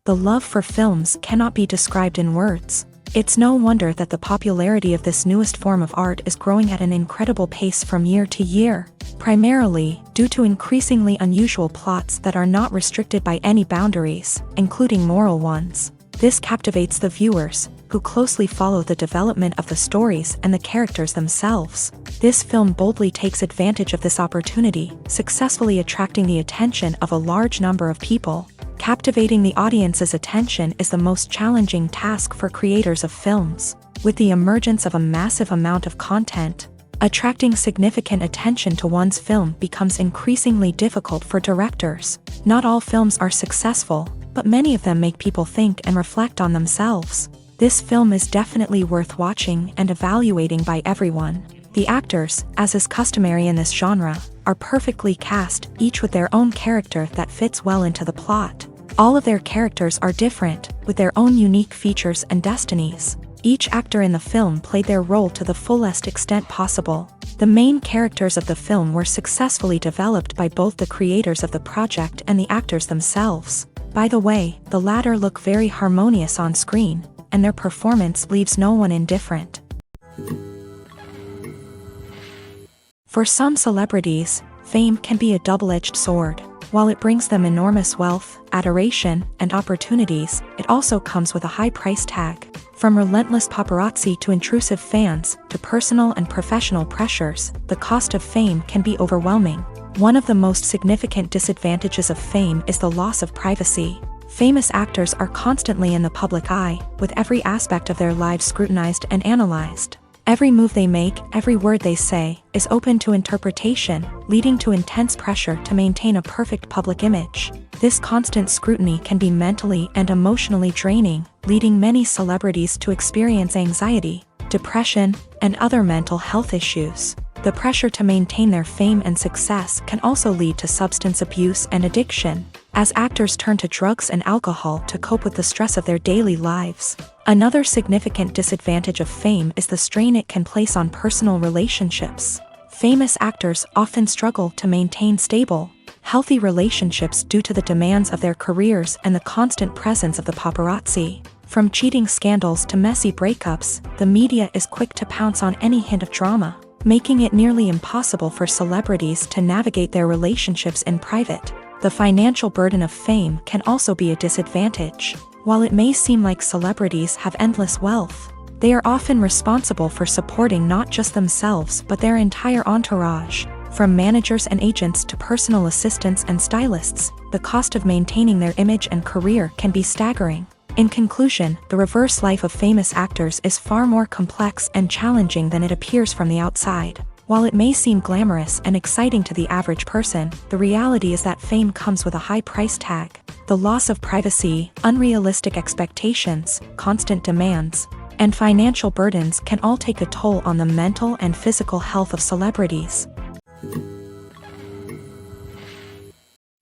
The love for films cannot be described in words. It's no wonder that the popularity of this newest form of art is growing at an incredible pace from year to year, primarily due to increasingly unusual plots that are not restricted by any boundaries, including moral ones. This captivates the viewers, who closely follow the development of the stories and the characters themselves. This film boldly takes advantage of this opportunity, successfully attracting the attention of a large number of people. Captivating the audience's attention is the most challenging task for creators of films. With the emergence of a massive amount of content, attracting significant attention to one's film becomes increasingly difficult for directors. Not all films are successful, but many of them make people think and reflect on themselves. This film is definitely worth watching and evaluating by everyone. The actors, as is customary in this genre, are perfectly cast, each with their own character that fits well into the plot. All of their characters are different, with their own unique features and destinies. Each actor in the film played their role to the fullest extent possible. The main characters of the film were successfully developed by both the creators of the project and the actors themselves. By the way, the latter look very harmonious on screen, and their performance leaves no one indifferent. For some celebrities, fame can be a double-edged sword. While it brings them enormous wealth, adoration, and opportunities, it also comes with a high price tag. From relentless paparazzi to intrusive fans, to personal and professional pressures, the cost of fame can be overwhelming. One of the most significant disadvantages of fame is the loss of privacy. Famous actors are constantly in the public eye, with every aspect of their lives scrutinized and analyzed. Every move they make, every word they say, is open to interpretation, leading to intense pressure to maintain a perfect public image. This constant scrutiny can be mentally and emotionally draining, leading many celebrities to experience anxiety, depression, and other mental health issues. The pressure to maintain their fame and success can also lead to substance abuse and addiction, as actors turn to drugs and alcohol to cope with the stress of their daily lives. Another significant disadvantage of fame is the strain it can place on personal relationships. Famous actors often struggle to maintain stable, healthy relationships due to the demands of their careers and the constant presence of the paparazzi. From cheating scandals to messy breakups, the media is quick to pounce on any hint of drama, making it nearly impossible for celebrities to navigate their relationships in private. The financial burden of fame can also be a disadvantage. While it may seem like celebrities have endless wealth, they are often responsible for supporting not just themselves but their entire entourage. From managers and agents to personal assistants and stylists, the cost of maintaining their image and career can be staggering. In conclusion, the reverse life of famous actors is far more complex and challenging than it appears from the outside. While it may seem glamorous and exciting to the average person, the reality is that fame comes with a high price tag. The loss of privacy, unrealistic expectations, constant demands, and financial burdens can all take a toll on the mental and physical health of celebrities.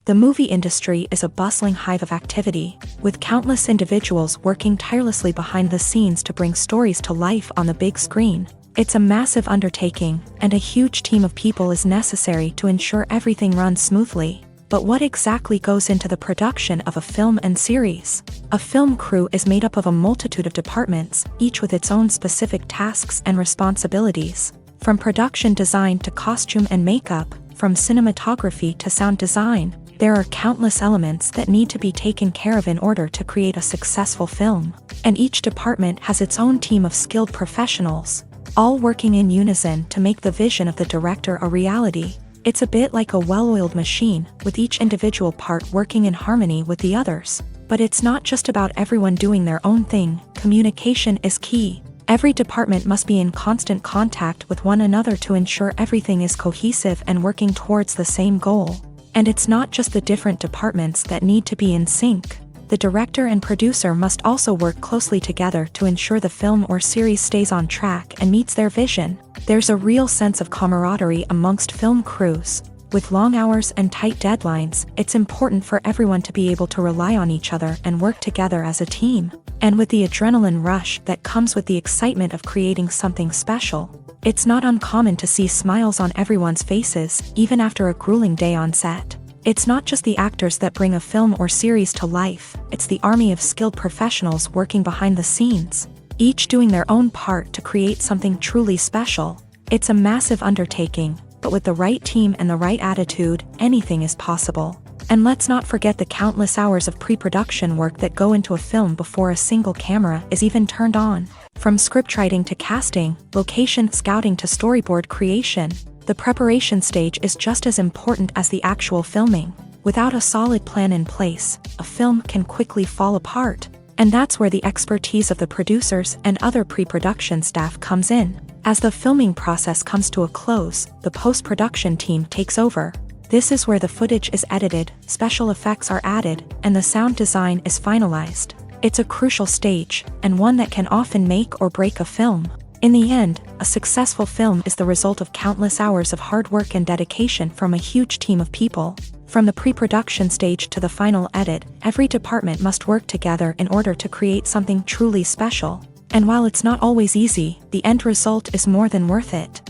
The movie industry is a bustling hive of activity, with countless individuals working tirelessly behind the scenes to bring stories to life on the big screen. It's a massive undertaking, and a huge team of people is necessary to ensure everything runs smoothly. But what exactly goes into the production of a film and series? A film crew is made up of a multitude of departments, each with its own specific tasks and responsibilities. From production design to costume and makeup, from cinematography to sound design, There are countless elements that need to be taken care of in order to create a successful film, and each department has its own team of skilled professionals, all working in unison to make the vision of the director a reality. It's a bit like a well-oiled machine, with each individual part working in harmony with the others. But it's not just about everyone doing their own thing. Communication is key. Every department must be in constant contact with one another to ensure everything is cohesive and working towards the same goal. And it's not just the different departments that need to be in sync. The director and producer must also work closely together to ensure the film or series stays on track and meets their vision. There's a real sense of camaraderie amongst film crews. With long hours and tight deadlines, it's important for everyone to be able to rely on each other and work together as a team. And with the adrenaline rush that comes with the excitement of creating something special, it's not uncommon to see smiles on everyone's faces, even after a grueling day on set. It's not just the actors that bring a film or series to life, it's the army of skilled professionals working behind the scenes, each doing their own part to create something truly special. It's a massive undertaking, but with the right team and the right attitude, anything is possible. And let's not forget the countless hours of pre-production work that go into a film before a single camera is even turned on. From scriptwriting to casting, location scouting to storyboard creation, the preparation stage is just as important as the actual filming. Without a solid plan in place, a film can quickly fall apart. And that's where the expertise of the producers and other pre-production staff comes in. As the filming process comes to a close, the post-production team takes over. This is where the footage is edited, special effects are added, and the sound design is finalized. It's a crucial stage, and one that can often make or break a film. In the end, a successful film is the result of countless hours of hard work and dedication from a huge team of people. From the pre-production stage to the final edit, every department must work together in order to create something truly special. And while it's not always easy, the end result is more than worth it.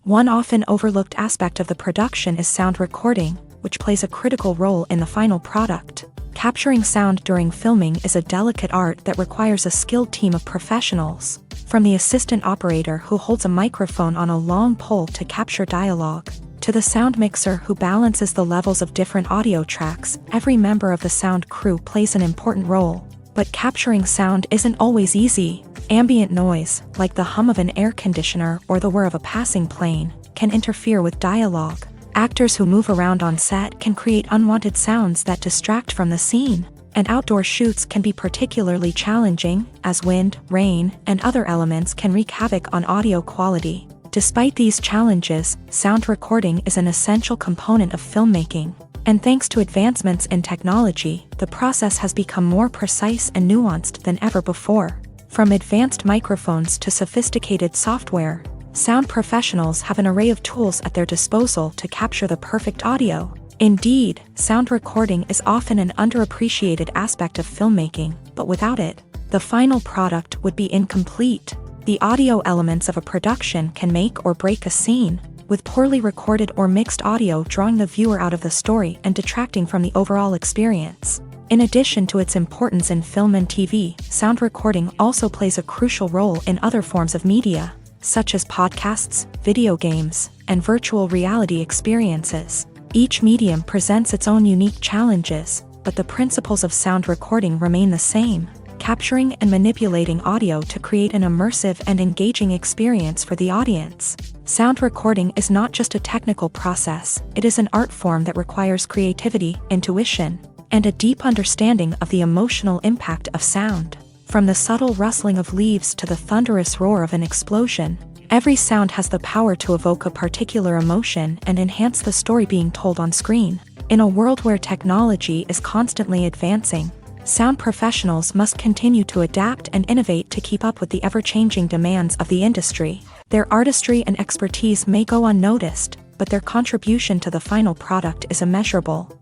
One often overlooked aspect of the production is sound recording, which plays a critical role in the final product. Capturing sound during filming is a delicate art that requires a skilled team of professionals. From the assistant operator who holds a microphone on a long pole to capture dialogue, to the sound mixer who balances the levels of different audio tracks, every member of the sound crew plays an important role. But capturing sound isn't always easy. Ambient noise, like the hum of an air conditioner or the whir of a passing plane, can interfere with dialogue. Actors who move around on set can create unwanted sounds that distract from the scene. And outdoor shoots can be particularly challenging, as wind, rain, and other elements can wreak havoc on audio quality. Despite these challenges, sound recording is an essential component of filmmaking. And thanks to advancements in technology, the process has become more precise and nuanced than ever before. From advanced microphones to sophisticated software, sound professionals have an array of tools at their disposal to capture the perfect audio. Indeed, sound recording is often an underappreciated aspect of filmmaking, but without it, the final product would be incomplete. The audio elements of a production can make or break a scene, with poorly recorded or mixed audio drawing the viewer out of the story and detracting from the overall experience. In addition to its importance in film and TV, sound recording also plays a crucial role in other forms of media, such as podcasts, video games, and virtual reality experiences. Each medium presents its own unique challenges, but the principles of sound recording remain the same, capturing and manipulating audio to create an immersive and engaging experience for the audience. Sound recording is not just a technical process, it is an art form that requires creativity, intuition, and a deep understanding of the emotional impact of sound. From the subtle rustling of leaves to the thunderous roar of an explosion, every sound has the power to evoke a particular emotion and enhance the story being told on screen. In a world where technology is constantly advancing, sound professionals must continue to adapt and innovate to keep up with the ever-changing demands of the industry. Their artistry and expertise may go unnoticed, but their contribution to the final product is immeasurable.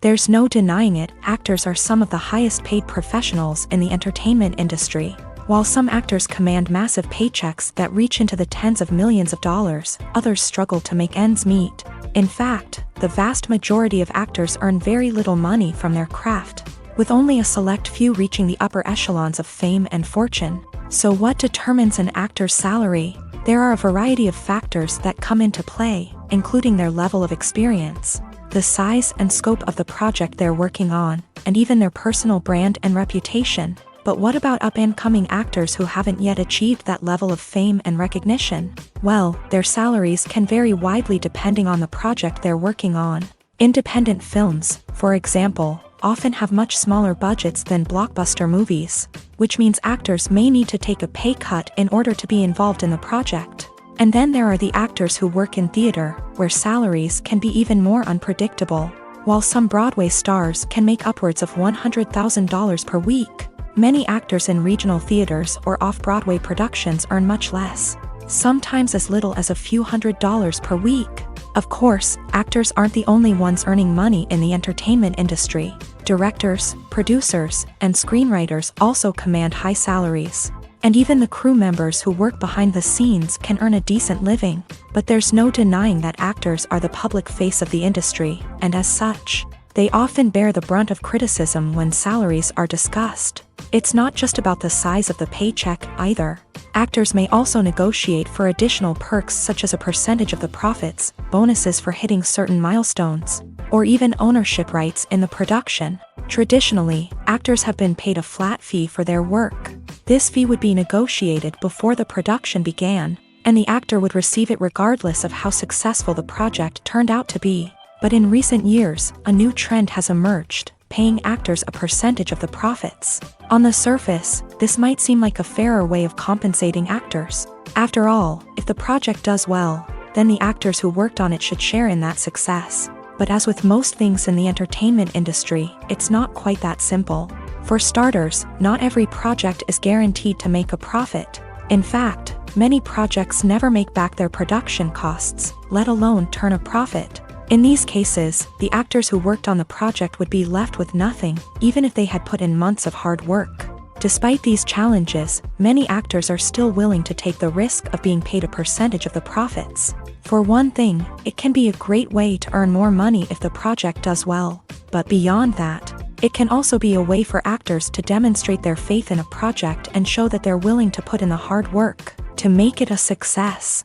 There's no denying it, actors are some of the highest paid professionals in the entertainment industry. While some actors command massive paychecks that reach into the tens of millions of dollars, others struggle to make ends meet. In fact, the vast majority of actors earn very little money from their craft, with only a select few reaching the upper echelons of fame and fortune. So what determines an actor's salary? There are a variety of factors that come into play, including their level of experience, the size and scope of the project they're working on, and even their personal brand and reputation. But what about up-and-coming actors who haven't yet achieved that level of fame and recognition? Well, their salaries can vary widely depending on the project they're working on. Independent films, for example, often have much smaller budgets than blockbuster movies, which means actors may need to take a pay cut in order to be involved in the project. And then there are the actors who work in theater, where salaries can be even more unpredictable. While some Broadway stars can make upwards of $100,000 per week, many actors in regional theaters or off-Broadway productions earn much less, sometimes as little as a few $100s per week. Of course, actors aren't the only ones earning money in the entertainment industry. Directors, producers, and screenwriters also command high salaries. And even the crew members who work behind the scenes can earn a decent living. But there's no denying that actors are the public face of the industry, and as such, they often bear the brunt of criticism when salaries are discussed. It's not just about the size of the paycheck, either. Actors may also negotiate for additional perks such as a percentage of the profits, bonuses for hitting certain milestones, or even ownership rights in the production. Traditionally, actors have been paid a flat fee for their work. This fee would be negotiated before the production began, and the actor would receive it regardless of how successful the project turned out to be. But in recent years, a new trend has emerged, paying actors a percentage of the profits. On the surface, this might seem like a fairer way of compensating actors. After all, if the project does well, then the actors who worked on it should share in that success. But as with most things in the entertainment industry, it's not quite that simple. For starters, not every project is guaranteed to make a profit. In fact, many projects never make back their production costs, let alone turn a profit. In these cases, the actors who worked on the project would be left with nothing, even if they had put in months of hard work. Despite these challenges, many actors are still willing to take the risk of being paid a percentage of the profits. For one thing, it can be a great way to earn more money if the project does well. But beyond that, it can also be a way for actors to demonstrate their faith in a project and show that they're willing to put in the hard work to make it a success.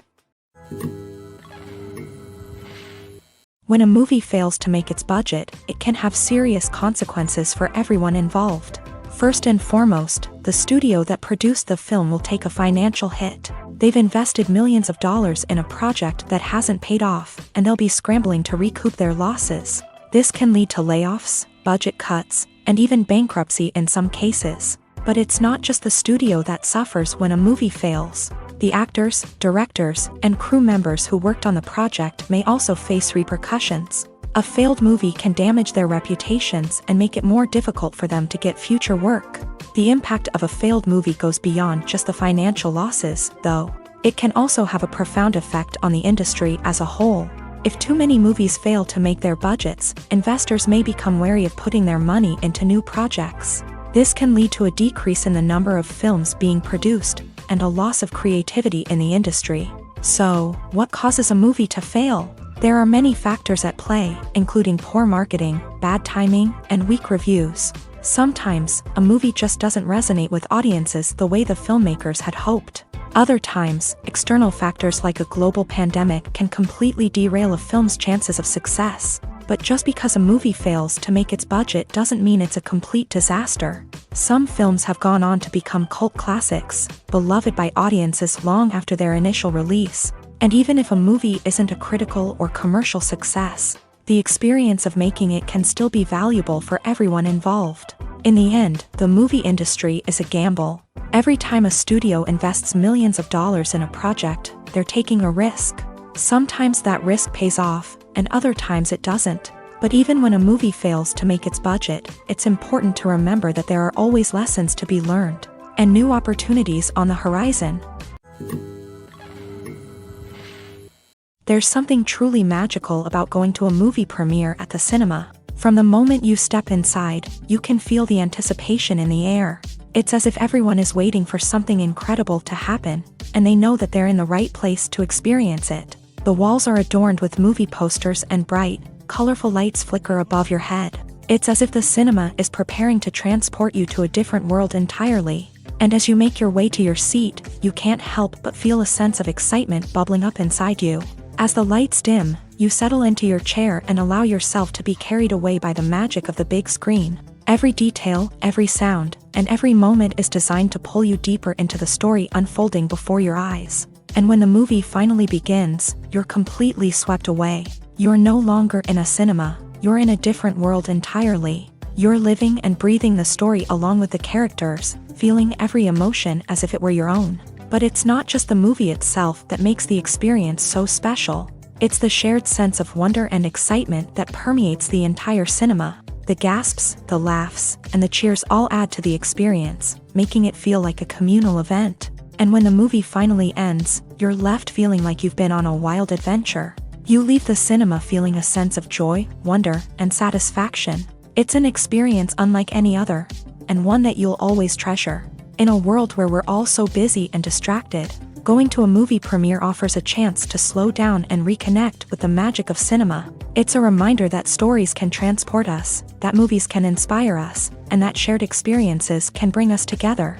When a movie fails to make its budget, it can have serious consequences for everyone involved. First and foremost, the studio that produced the film will take a financial hit. They've invested millions of dollars in a project that hasn't paid off, and they'll be scrambling to recoup their losses. This can lead to layoffs, budget cuts, and even bankruptcy in some cases. But it's not just the studio that suffers when a movie fails. The actors, directors, and crew members who worked on the project may also face repercussions. A failed movie can damage their reputations and make it more difficult for them to get future work. The impact of a failed movie goes beyond just the financial losses, though. It can also have a profound effect on the industry as a whole. If too many movies fail to make their budgets, investors may become wary of putting their money into new projects. This can lead to a decrease in the number of films being produced, and a loss of creativity in the industry. So, what causes a movie to fail? There are many factors at play, including poor marketing, bad timing, and weak reviews. Sometimes, a movie just doesn't resonate with audiences the way the filmmakers had hoped. Other times, external factors like a global pandemic can completely derail a film's chances of success. But just because a movie fails to make its budget doesn't mean it's a complete disaster. Some films have gone on to become cult classics, beloved by audiences long after their initial release. And even if a movie isn't a critical or commercial success, the experience of making it can still be valuable for everyone involved. In the end, the movie industry is a gamble. Every time a studio invests millions of dollars in a project, they're taking a risk. Sometimes that risk pays off, and other times it doesn't. But even when a movie fails to make its budget, it's important to remember that there are always lessons to be learned, and new opportunities on the horizon. There's something truly magical about going to a movie premiere at the cinema. From the moment you step inside, you can feel the anticipation in the air. It's as if everyone is waiting for something incredible to happen, and they know that they're in the right place to experience it. The walls are adorned with movie posters and bright, colorful lights flicker above your head. It's as if the cinema is preparing to transport you to a different world entirely. And as you make your way to your seat, you can't help but feel a sense of excitement bubbling up inside you. As the lights dim, you settle into your chair and allow yourself to be carried away by the magic of the big screen. Every detail, every sound, and every moment is designed to pull you deeper into the story unfolding before your eyes. And when the movie finally begins, you're completely swept away. You're no longer in a cinema, you're in a different world entirely. You're living and breathing the story along with the characters, feeling every emotion as if it were your own. But it's not just the movie itself that makes the experience so special. It's the shared sense of wonder and excitement that permeates the entire cinema. The gasps, the laughs, and the cheers all add to the experience, making it feel like a communal event. And when the movie finally ends, you're left feeling like you've been on a wild adventure. You leave the cinema feeling a sense of joy, wonder, and satisfaction. It's an experience unlike any other, and one that you'll always treasure. In a world where we're all so busy and distracted, going to a movie premiere offers a chance to slow down and reconnect with the magic of cinema. It's a reminder that stories can transport us, that movies can inspire us, and that shared experiences can bring us together.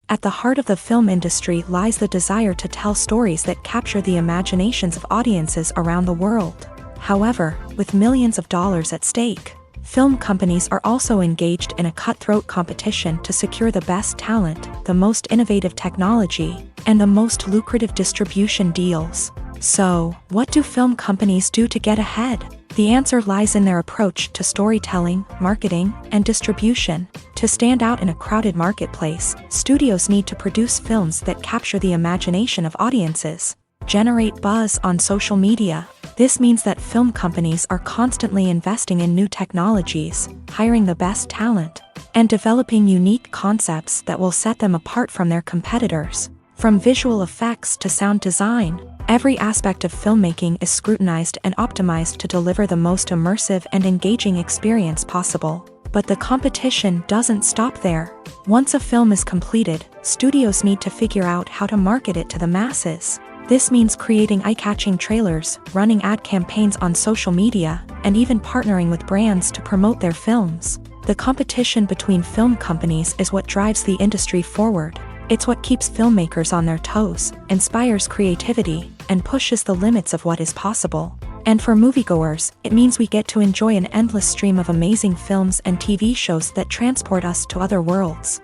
At the heart of the film industry lies the desire to tell stories that capture the imaginations of audiences around the world. However, with millions of dollars at stake, film companies are also engaged in a cutthroat competition to secure the best talent, the most innovative technology, and the most lucrative distribution deals. So, what do film companies do to get ahead? The answer lies in their approach to storytelling, marketing, and distribution. To stand out in a crowded marketplace, studios need to produce films that capture the imagination of audiences, generate buzz on social media. This means that film companies are constantly investing in new technologies, hiring the best talent, and developing unique concepts that will set them apart from their competitors. From visual effects to sound design, every aspect of filmmaking is scrutinized and optimized to deliver the most immersive and engaging experience possible. But the competition doesn't stop there. Once a film is completed, studios need to figure out how to market it to the masses. This means creating eye-catching trailers, running ad campaigns on social media, and even partnering with brands to promote their films. The competition between film companies is what drives the industry forward. It's what keeps filmmakers on their toes, inspires creativity, and pushes the limits of what is possible. And for moviegoers, it means we get to enjoy an endless stream of amazing films and TV shows that transport us to other worlds.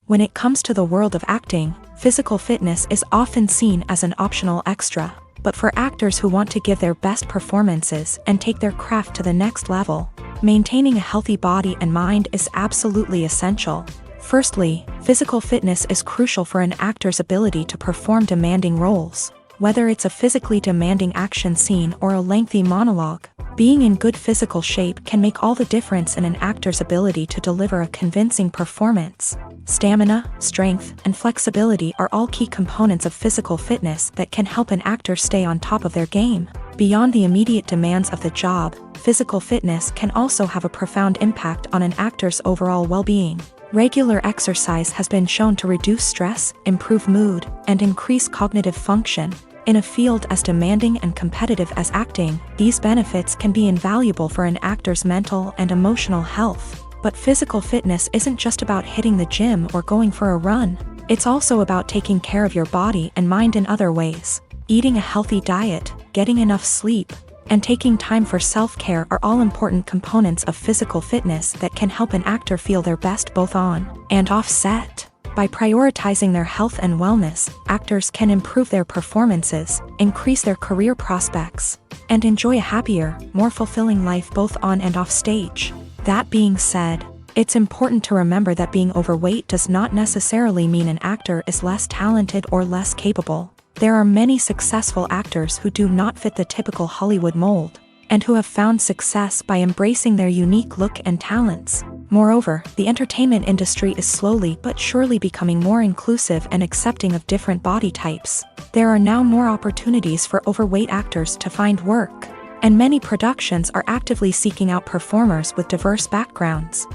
When it comes to the world of acting, physical fitness is often seen as an optional extra. But for actors who want to give their best performances and take their craft to the next level, maintaining a healthy body and mind is absolutely essential. Firstly, physical fitness is crucial for an actor's ability to perform demanding roles. Whether it's a physically demanding action scene or a lengthy monologue, being in good physical shape can make all the difference in an actor's ability to deliver a convincing performance. Stamina, strength, and flexibility are all key components of physical fitness that can help an actor stay on top of their game. Beyond the immediate demands of the job, physical fitness can also have a profound impact on an actor's overall well-being. Regular exercise has been shown to reduce stress, improve mood, and increase cognitive function. In a field as demanding and competitive as acting, these benefits can be invaluable for an actor's mental and emotional health. But physical fitness isn't just about hitting the gym or going for a run. It's also about taking care of your body and mind in other ways. Eating a healthy diet, getting enough sleep, and taking time for self-care are all important components of physical fitness that can help an actor feel their best both on and off set. By prioritizing their health and wellness, actors can improve their performances, increase their career prospects, and enjoy a happier, more fulfilling life both on and off stage. That being said, it's important to remember that being overweight does not necessarily mean an actor is less talented or less capable. There are many successful actors who do not fit the typical Hollywood mold, and who have found success by embracing their unique look and talents. Moreover, the entertainment industry is slowly but surely becoming more inclusive and accepting of different body types. There are now more opportunities for overweight actors to find work, and many productions are actively seeking out performers with diverse backgrounds.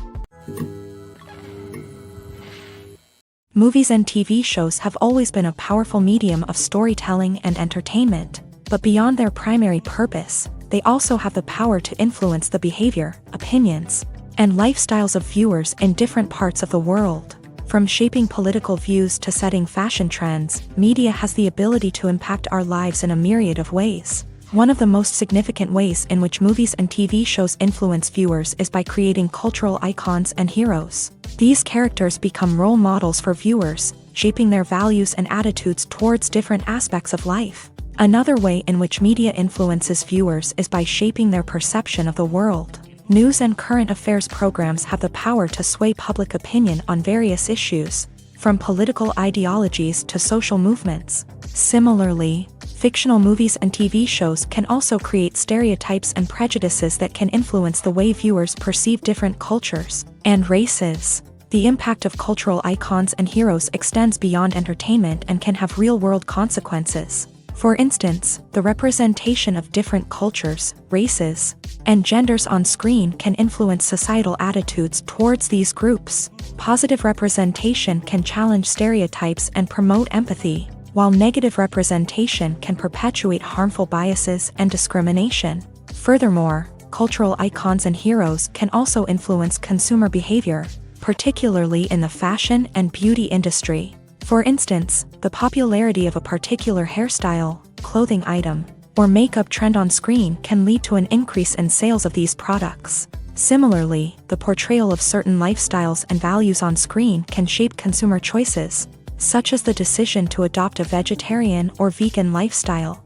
Movies and TV shows have always been a powerful medium of storytelling and entertainment. But beyond their primary purpose, they also have the power to influence the behavior, opinions, and lifestyles of viewers in different parts of the world. From shaping political views to setting fashion trends, media has the ability to impact our lives in a myriad of ways. One of the most significant ways in which movies and TV shows influence viewers is by creating cultural icons and heroes. These characters become role models for viewers, shaping their values and attitudes towards different aspects of life. Another way in which media influences viewers is by shaping their perception of the world. News and current affairs programs have the power to sway public opinion on various issues, from political ideologies to social movements. Similarly, fictional movies and TV shows can also create stereotypes and prejudices that can influence the way viewers perceive different cultures and races. The impact of cultural icons and heroes extends beyond entertainment and can have real-world consequences. For instance, the representation of different cultures, races, and genders on screen can influence societal attitudes towards these groups. Positive representation can challenge stereotypes and promote empathy, while negative representation can perpetuate harmful biases and discrimination. Furthermore, cultural icons and heroes can also influence consumer behavior, particularly in the fashion and beauty industry. For instance, the popularity of a particular hairstyle, clothing item, or makeup trend on screen can lead to an increase in sales of these products. Similarly, the portrayal of certain lifestyles and values on screen can shape consumer choices, such as the decision to adopt a vegetarian or vegan lifestyle.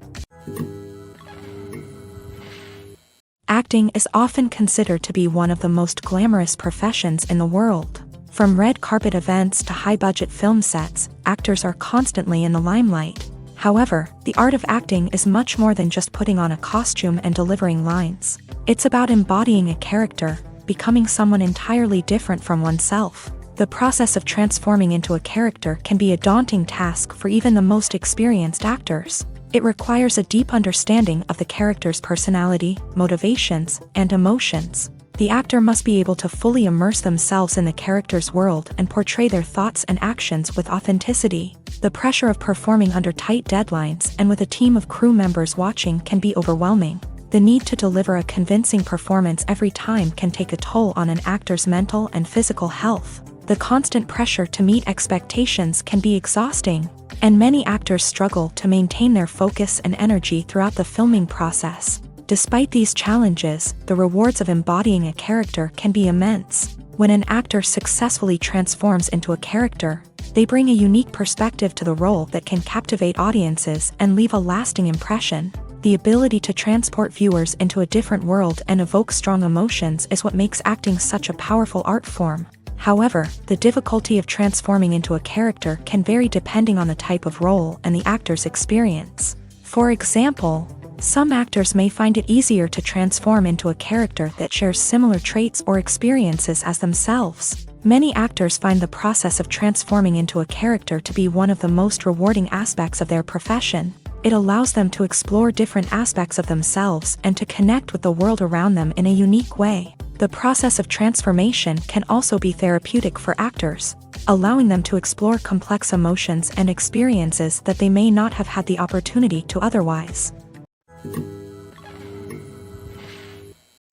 Acting is often considered to be one of the most glamorous professions in the world. From red carpet events to high-budget film sets, actors are constantly in the limelight. However, the art of acting is much more than just putting on a costume and delivering lines. It's about embodying a character, becoming someone entirely different from oneself. The process of transforming into a character can be a daunting task for even the most experienced actors. It requires a deep understanding of the character's personality, motivations, and emotions. The actor must be able to fully immerse themselves in the character's world and portray their thoughts and actions with authenticity. The pressure of performing under tight deadlines and with a team of crew members watching can be overwhelming. The need to deliver a convincing performance every time can take a toll on an actor's mental and physical health. The constant pressure to meet expectations can be exhausting, and many actors struggle to maintain their focus and energy throughout the filming process. Despite these challenges, the rewards of embodying a character can be immense. When an actor successfully transforms into a character, they bring a unique perspective to the role that can captivate audiences and leave a lasting impression. The ability to transport viewers into a different world and evoke strong emotions is what makes acting such a powerful art form. However, the difficulty of transforming into a character can vary depending on the type of role and the actor's experience. For example, some actors may find it easier to transform into a character that shares similar traits or experiences as themselves. Many actors find the process of transforming into a character to be one of the most rewarding aspects of their profession. It allows them to explore different aspects of themselves and to connect with the world around them in a unique way. The process of transformation can also be therapeutic for actors, allowing them to explore complex emotions and experiences that they may not have had the opportunity to otherwise.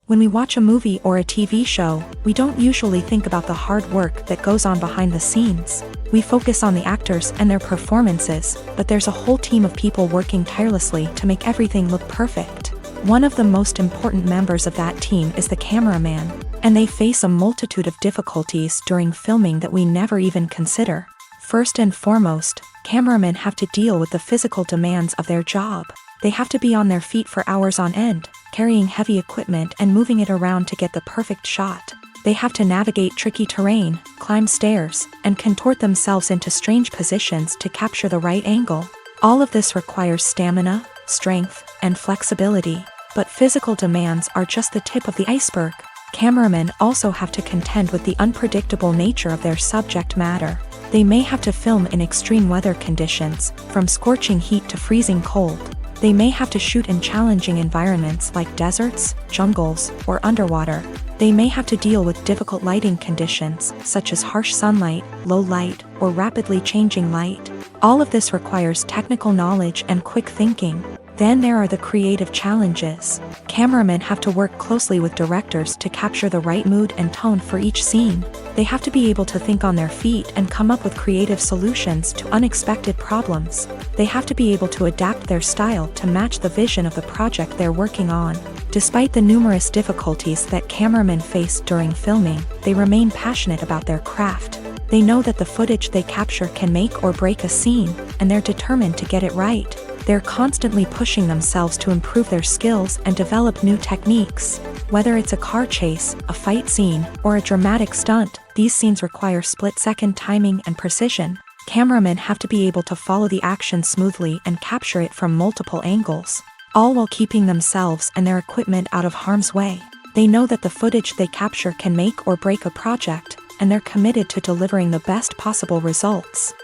When we watch a movie or a TV show, we don't usually think about the hard work that goes on behind the scenes. We focus on the actors and their performances, but there's a whole team of people working tirelessly to make everything look perfect. One of the most important members of that team is the cameraman, and they face a multitude of difficulties during filming that we never even consider. First and foremost, cameramen have to deal with the physical demands of their job. They have to be on their feet for hours on end, carrying heavy equipment and moving it around to get the perfect shot. They have to navigate tricky terrain, climb stairs, and contort themselves into strange positions to capture the right angle. All of this requires stamina, strength, and flexibility. But physical demands are just the tip of the iceberg. Cameramen also have to contend with the unpredictable nature of their subject matter. They may have to film in extreme weather conditions, from scorching heat to freezing cold. They may have to shoot in challenging environments like deserts, jungles, or underwater. They may have to deal with difficult lighting conditions, such as harsh sunlight, low light, or rapidly changing light. All of this requires technical knowledge and quick thinking. Then there are the creative challenges. Cameramen have to work closely with directors to capture the right mood and tone for each scene. They have to be able to think on their feet and come up with creative solutions to unexpected problems. They have to be able to adapt their style to match the vision of the project they're working on. Despite the numerous difficulties that cameramen face during filming, they remain passionate about their craft. They know that the footage they capture can make or break a scene, and they're determined to get it right. They're constantly pushing themselves to improve their skills and develop new techniques. Whether it's a car chase, a fight scene, or a dramatic stunt, these scenes require split-second timing and precision. Cameramen have to be able to follow the action smoothly and capture it from multiple angles, all while keeping themselves and their equipment out of harm's way. They know that the footage they capture can make or break a project, and they're committed to delivering the best possible results.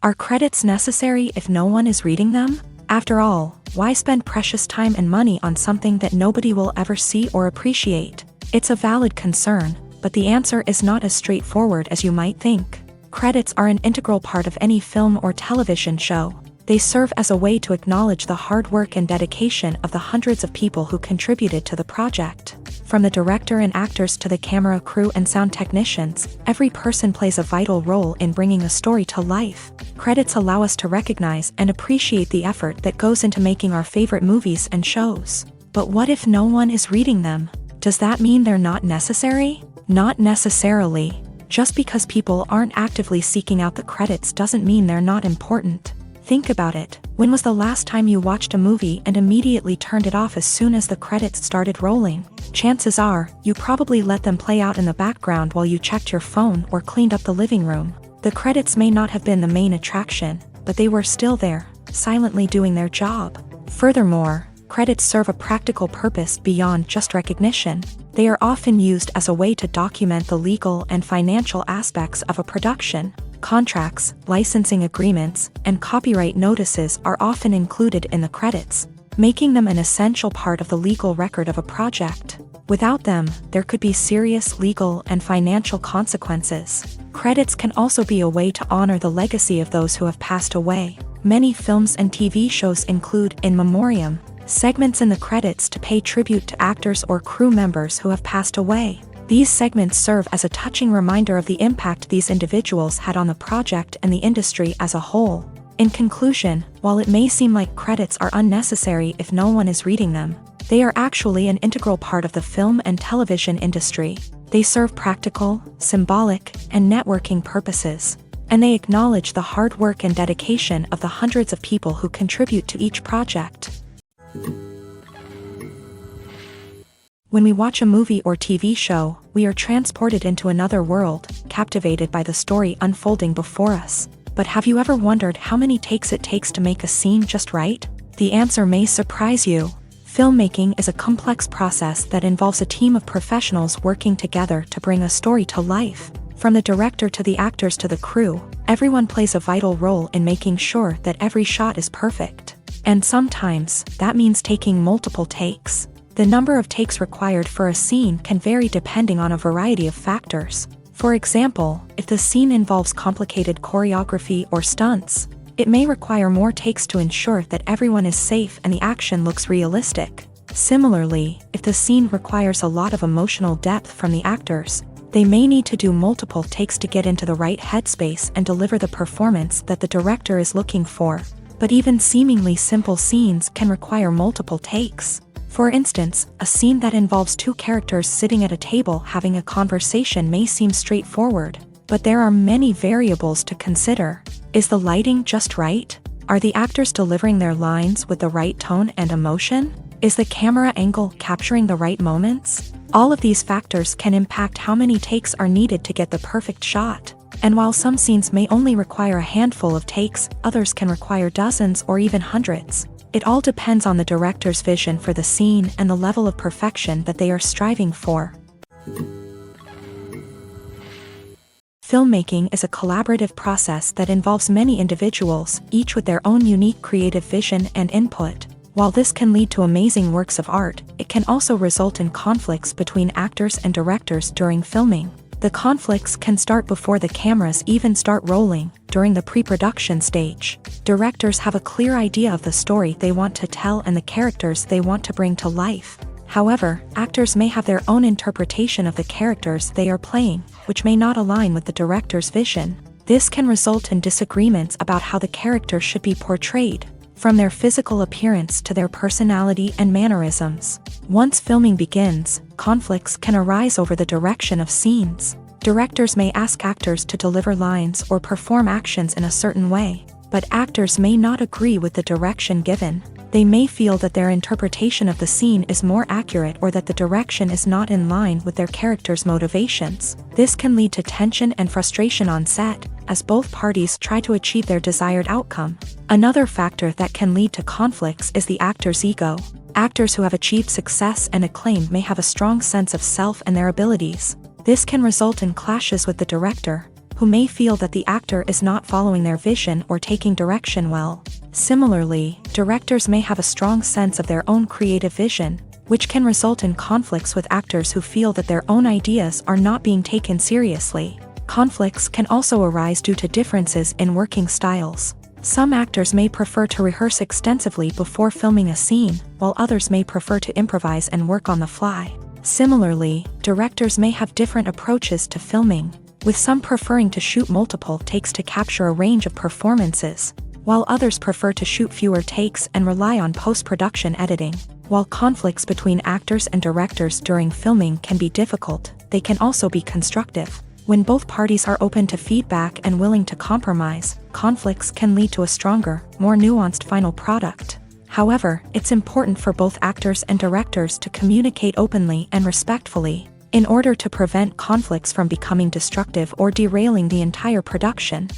Are credits necessary if no one is reading them? After all, why spend precious time and money on something that nobody will ever see or appreciate? It's a valid concern, but the answer is not as straightforward as you might think. Credits are an integral part of any film or television show. They serve as a way to acknowledge the hard work and dedication of the hundreds of people who contributed to the project. From the director and actors to the camera crew and sound technicians, every person plays a vital role in bringing a story to life. Credits allow us to recognize and appreciate the effort that goes into making our favorite movies and shows. But what if no one is reading them? Does that mean they're not necessary? Not necessarily. Just because people aren't actively seeking out the credits doesn't mean they're not important. Think about it. When was the last time you watched a movie and immediately turned it off as soon as the credits started rolling? Chances are, you probably let them play out in the background while you checked your phone or cleaned up the living room. The credits may not have been the main attraction, but they were still there, silently doing their job. Furthermore, credits serve a practical purpose beyond just recognition. They are often used as a way to document the legal and financial aspects of a production. Contracts, licensing agreements, and copyright notices are often included in the credits, making them an essential part of the legal record of a project. Without them, there could be serious legal and financial consequences. Credits can also be a way to honor the legacy of those who have passed away. Many films and TV shows include in memoriam segments in the credits to pay tribute to actors or crew members who have passed away. These segments serve as a touching reminder of the impact these individuals had on the project and the industry as a whole. In conclusion, while it may seem like credits are unnecessary if no one is reading them, they are actually an integral part of the film and television industry. They serve practical, symbolic, and networking purposes, and they acknowledge the hard work and dedication of the hundreds of people who contribute to each project. When we watch a movie or TV show, we are transported into another world, captivated by the story unfolding before us. But have you ever wondered how many takes it takes to make a scene just right? The answer may surprise you. Filmmaking is a complex process that involves a team of professionals working together to bring a story to life. From the director to the actors to the crew, everyone plays a vital role in making sure that every shot is perfect. And sometimes, that means taking multiple takes. The number of takes required for a scene can vary depending on a variety of factors. For example, if the scene involves complicated choreography or stunts, it may require more takes to ensure that everyone is safe and the action looks realistic. Similarly, if the scene requires a lot of emotional depth from the actors, they may need to do multiple takes to get into the right headspace and deliver the performance that the director is looking for. But even seemingly simple scenes can require multiple takes. For instance, a scene that involves two characters sitting at a table having a conversation may seem straightforward, but there are many variables to consider. Is the lighting just right? Are the actors delivering their lines with the right tone and emotion? Is the camera angle capturing the right moments? All of these factors can impact how many takes are needed to get the perfect shot. And while some scenes may only require a handful of takes, others can require dozens or even hundreds. It all depends on the director's vision for the scene and the level of perfection that they are striving for. Filmmaking is a collaborative process that involves many individuals, each with their own unique creative vision and input. While this can lead to amazing works of art, it can also result in conflicts between actors and directors during filming. The conflicts can start before the cameras even start rolling. during the pre-production stage. Directors have a clear idea of the story they want to tell and the characters they want to bring to life. However, actors may have their own interpretation of the characters they are playing, which may not align with the director's vision. This can result in disagreements about how the character should be portrayed, from their physical appearance to their personality and mannerisms. Once filming begins, conflicts can arise over the direction of scenes. Directors may ask actors to deliver lines or perform actions in a certain way, but actors may not agree with the direction given. They may feel that their interpretation of the scene is more accurate or that the direction is not in line with their character's motivations. This can lead to tension and frustration on set, as both parties try to achieve their desired outcome. Another factor that can lead to conflicts is the actor's ego. Actors who have achieved success and acclaim may have a strong sense of self and their abilities. This can result in clashes with the director, who may feel that the actor is not following their vision or taking direction well. Similarly, directors may have a strong sense of their own creative vision, which can result in conflicts with actors who feel that their own ideas are not being taken seriously. Conflicts can also arise due to differences in working styles. Some actors may prefer to rehearse extensively before filming a scene, while others may prefer to improvise and work on the fly. Similarly, directors may have different approaches to filming, with some preferring to shoot multiple takes to capture a range of performances, while others prefer to shoot fewer takes and rely on post-production editing. While conflicts between actors and directors during filming can be difficult, they can also be constructive. When both parties are open to feedback and willing to compromise, conflicts can lead to a stronger, more nuanced final product. However, it's important for both actors and directors to communicate openly and respectfully, in order to prevent conflicts from becoming destructive or derailing the entire production.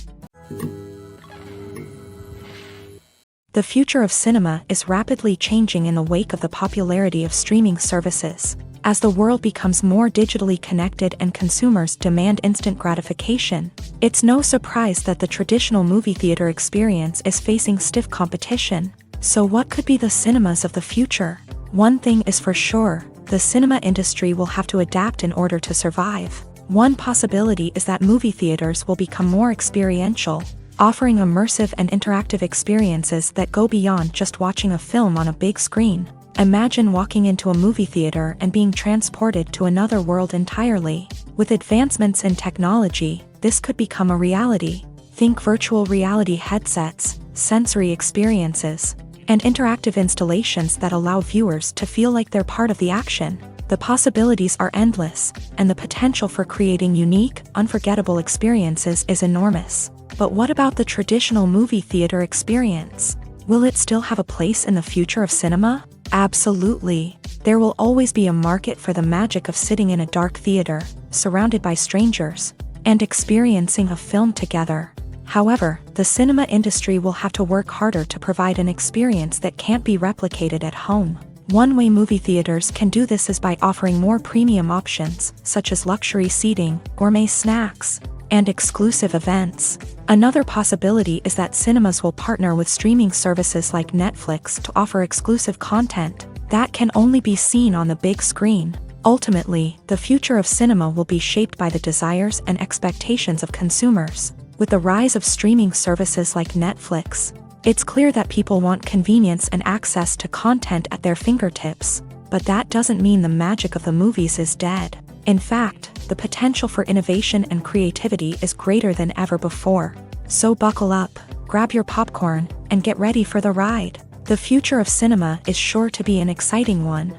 The future of cinema is rapidly changing in the wake of the popularity of streaming services. As the world becomes more digitally connected and consumers demand instant gratification, it's no surprise that the traditional movie theater experience is facing stiff competition. So what could be the cinemas of the future? One thing is for sure, the cinema industry will have to adapt in order to survive. One possibility is that movie theaters will become more experiential, offering immersive and interactive experiences that go beyond just watching a film on a big screen. Imagine walking into a movie theater and being transported to another world entirely. With advancements in technology, this could become a reality. Think virtual reality headsets, sensory experiences, and interactive installations that allow viewers to feel like they're part of the action. The possibilities are endless, and the potential for creating unique, unforgettable experiences is enormous. But what about the traditional movie theater experience? Will it still have a place in the future of cinema? Absolutely. There will always be a market for the magic of sitting in a dark theater, surrounded by strangers, and experiencing a film together. However, the cinema industry will have to work harder to provide an experience that can't be replicated at home. One way movie theaters can do this is by offering more premium options, such as luxury seating, gourmet snacks, and exclusive events. Another possibility is that cinemas will partner with streaming services like Netflix to offer exclusive content that can only be seen on the big screen. Ultimately, the future of cinema will be shaped by the desires and expectations of consumers. With the rise of streaming services like Netflix, it's clear that people want convenience and access to content at their fingertips. But that doesn't mean the magic of the movies is dead. In fact, the potential for innovation and creativity is greater than ever before. So buckle up, grab your popcorn, and get ready for the ride. The future of cinema is sure to be an exciting one.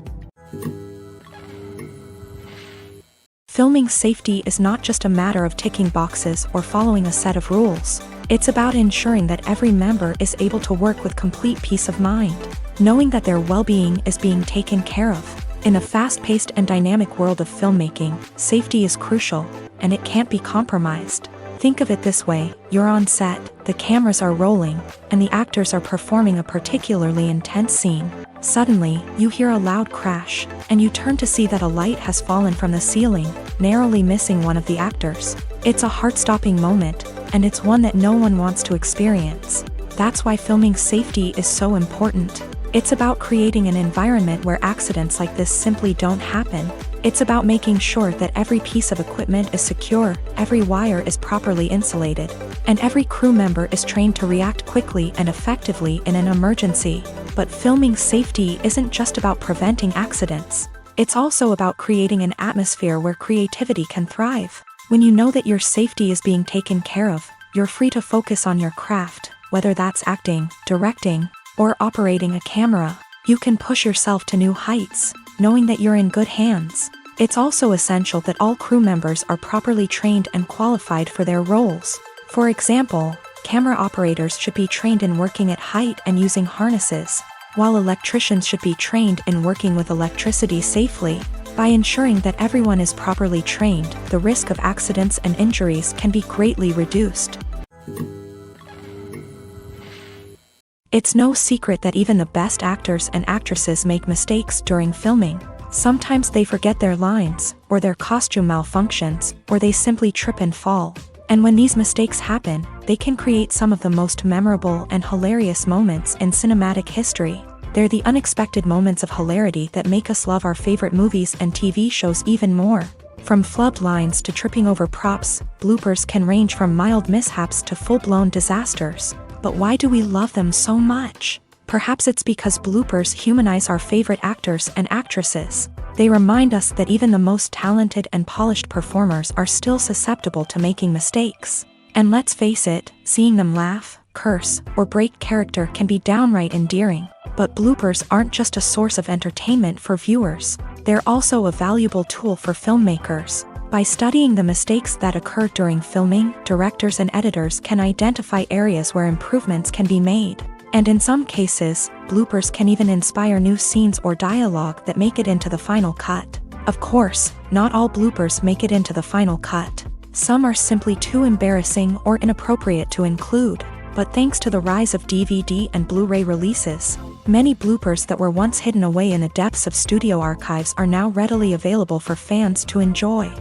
Filming safety is not just a matter of ticking boxes or following a set of rules. It's about ensuring that every member is able to work with complete peace of mind, knowing that their well-being is being taken care of. In the fast-paced and dynamic world of filmmaking, safety is crucial, and it can't be compromised. Think of it this way: you're on set, the cameras are rolling, and the actors are performing a particularly intense scene. Suddenly, you hear a loud crash, and you turn to see that a light has fallen from the ceiling, narrowly missing one of the actors. It's a heart-stopping moment, and it's one that no one wants to experience. That's why filming safety is so important. It's about creating an environment where accidents like this simply don't happen. It's about making sure that every piece of equipment is secure, every wire is properly insulated, and every crew member is trained to react quickly and effectively in an emergency. But filming safety isn't just about preventing accidents. It's also about creating an atmosphere where creativity can thrive. When you know that your safety is being taken care of, you're free to focus on your craft, whether that's acting, directing, or operating a camera. You can push yourself to new heights, knowing that you're in good hands. It's also essential that all crew members are properly trained and qualified for their roles. For example, camera operators should be trained in working at height and using harnesses, while electricians should be trained in working with electricity safely. By ensuring that everyone is properly trained, the risk of accidents and injuries can be greatly reduced. It's no secret that even the best actors and actresses make mistakes during filming. Sometimes they forget their lines, or their costume malfunctions, or they simply trip and fall. And when these mistakes happen, they can create some of the most memorable and hilarious moments in cinematic history. They're the unexpected moments of hilarity that make us love our favorite movies and TV shows even more. From flubbed lines to tripping over props, bloopers can range from mild mishaps to full-blown disasters. But why do we love them so much? Perhaps it's because bloopers humanize our favorite actors and actresses. They remind us that even the most talented and polished performers are still susceptible to making mistakes. And let's face it, seeing them laugh, curse, or break character can be downright endearing. But bloopers aren't just a source of entertainment for viewers. They're also a valuable tool for filmmakers. By studying the mistakes that occur during filming, directors and editors can identify areas where improvements can be made. And in some cases, bloopers can even inspire new scenes or dialogue that make it into the final cut. Of course, not all bloopers make it into the final cut. Some are simply too embarrassing or inappropriate to include. But thanks to the rise of DVD and Blu-ray releases, many bloopers that were once hidden away in the depths of studio archives are now readily available for fans to enjoy.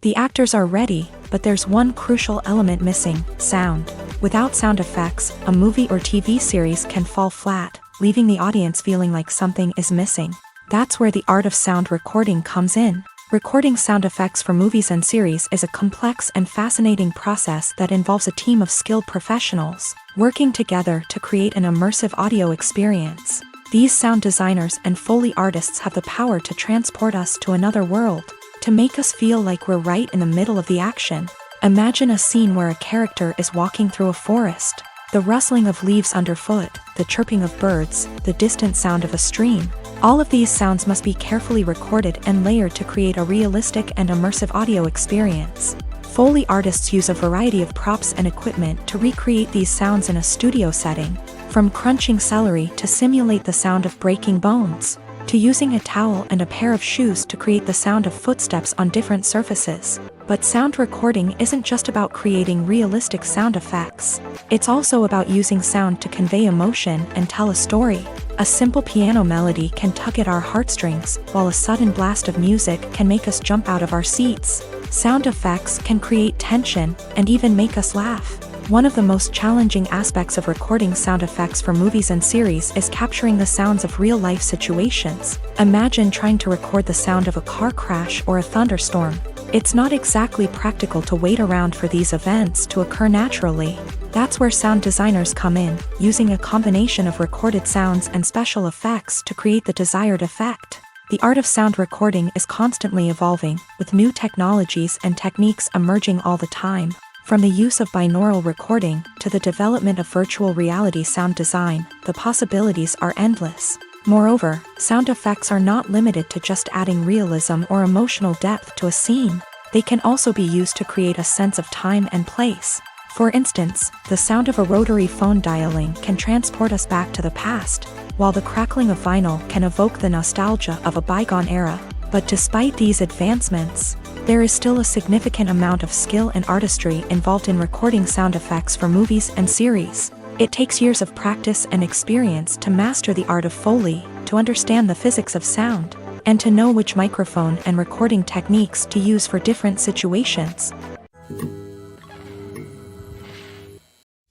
The actors are ready, but there's one crucial element missing: sound. Without sound effects, a movie or TV series can fall flat, leaving the audience feeling like something is missing. That's where the art of sound recording comes in. Recording sound effects for movies and series is a complex and fascinating process that involves a team of skilled professionals working together to create an immersive audio experience. These sound designers and Foley artists have the power to transport us to another world, to make us feel like we're right in the middle of the action. Imagine a scene where a character is walking through a forest. The rustling of leaves underfoot, the chirping of birds, the distant sound of a stream. All of these sounds must be carefully recorded and layered to create a realistic and immersive audio experience. Foley artists use a variety of props and equipment to recreate these sounds in a studio setting, from crunching celery to simulate the sound of breaking bones, to using a towel and a pair of shoes to create the sound of footsteps on different surfaces. But sound recording isn't just about creating realistic sound effects. It's also about using sound to convey emotion and tell a story. A simple piano melody can tug at our heartstrings, while a sudden blast of music can make us jump out of our seats. Sound effects can create tension and even make us laugh. One of the most challenging aspects of recording sound effects for movies and series is capturing the sounds of real-life situations. Imagine trying to record the sound of a car crash or a thunderstorm. It's not exactly practical to wait around for these events to occur naturally. That's where sound designers come in, using a combination of recorded sounds and special effects to create the desired effect. The art of sound recording is constantly evolving, with new technologies and techniques emerging all the time. From the use of binaural recording to the development of virtual reality sound design, the possibilities are endless. Moreover, sound effects are not limited to just adding realism or emotional depth to a scene. They can also be used to create a sense of time and place. For instance, the sound of a rotary phone dialing can transport us back to the past, while the crackling of vinyl can evoke the nostalgia of a bygone era. But despite these advancements, there is still a significant amount of skill and artistry involved in recording sound effects for movies and series. It takes years of practice and experience to master the art of Foley, to understand the physics of sound, and to know which microphone and recording techniques to use for different situations.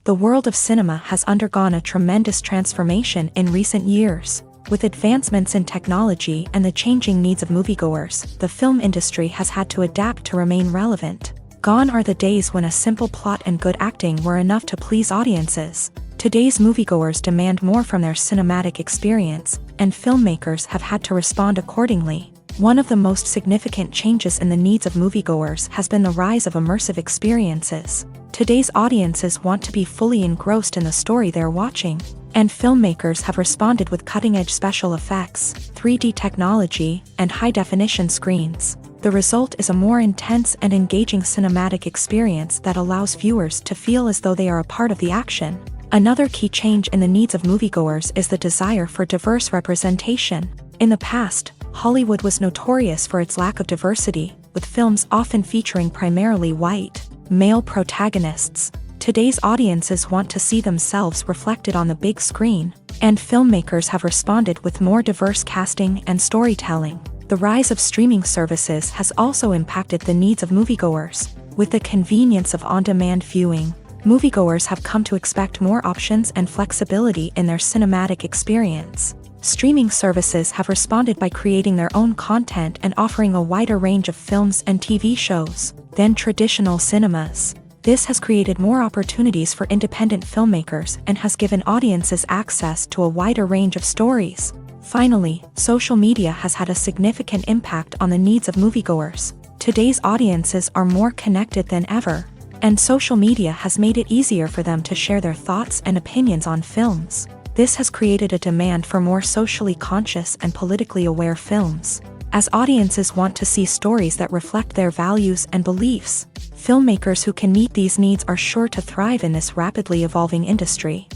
The world of cinema has undergone a tremendous transformation in recent years. With advancements in technology and the changing needs of moviegoers, the film industry has had to adapt to remain relevant. Gone are the days when a simple plot and good acting were enough to please audiences. Today's moviegoers demand more from their cinematic experience, and filmmakers have had to respond accordingly. One of the most significant changes in the needs of moviegoers has been the rise of immersive experiences. Today's audiences want to be fully engrossed in the story they're watching, and filmmakers have responded with cutting-edge special effects, 3D technology, and high-definition screens. The result is a more intense and engaging cinematic experience that allows viewers to feel as though they are a part of the action. Another key change in the needs of moviegoers is the desire for diverse representation. In the past, Hollywood was notorious for its lack of diversity, with films often featuring primarily white, male protagonists. Today's audiences want to see themselves reflected on the big screen, and filmmakers have responded with more diverse casting and storytelling. The rise of streaming services has also impacted the needs of moviegoers. With the convenience of on-demand viewing, moviegoers have come to expect more options and flexibility in their cinematic experience. Streaming services have responded by creating their own content and offering a wider range of films and TV shows than traditional cinemas. This has created more opportunities for independent filmmakers and has given audiences access to a wider range of stories. Finally, social media has had a significant impact on the needs of moviegoers. Today's audiences are more connected than ever, and social media has made it easier for them to share their thoughts and opinions on films. This has created a demand for more socially conscious and politically aware films. As audiences want to see stories that reflect their values and beliefs, filmmakers who can meet these needs are sure to thrive in this rapidly evolving industry.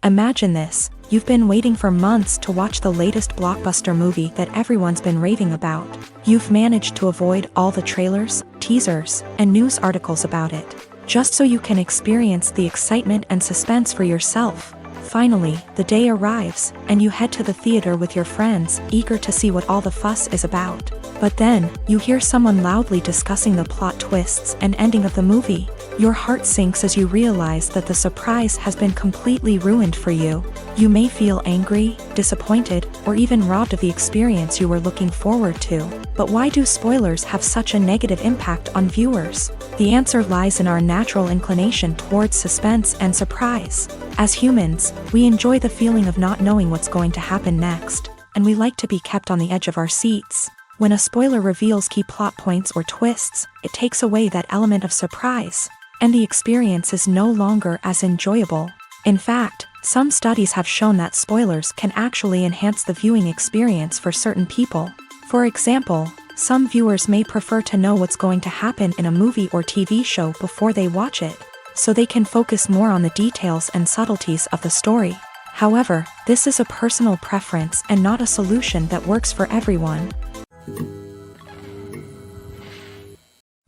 Imagine this: you've been waiting for months to watch the latest blockbuster movie that everyone's been raving about. You've managed to avoid all the trailers, teasers, and news articles about it, just so you can experience the excitement and suspense for yourself. Finally, the day arrives, and you head to the theater with your friends, eager to see what all the fuss is about. But then, you hear someone loudly discussing the plot twists and ending of the movie. Your heart sinks as you realize that the surprise has been completely ruined for you. You may feel angry, disappointed, or even robbed of the experience you were looking forward to. But why do spoilers have such a negative impact on viewers? The answer lies in our natural inclination towards suspense and surprise. As humans, we enjoy the feeling of not knowing what's going to happen next, and we like to be kept on the edge of our seats. When a spoiler reveals key plot points or twists, it takes away that element of surprise, and the experience is no longer as enjoyable. In fact, some studies have shown that spoilers can actually enhance the viewing experience for certain people. For example, some viewers may prefer to know what's going to happen in a movie or TV show before they watch it, so they can focus more on the details and subtleties of the story. However, this is a personal preference and not a solution that works for everyone.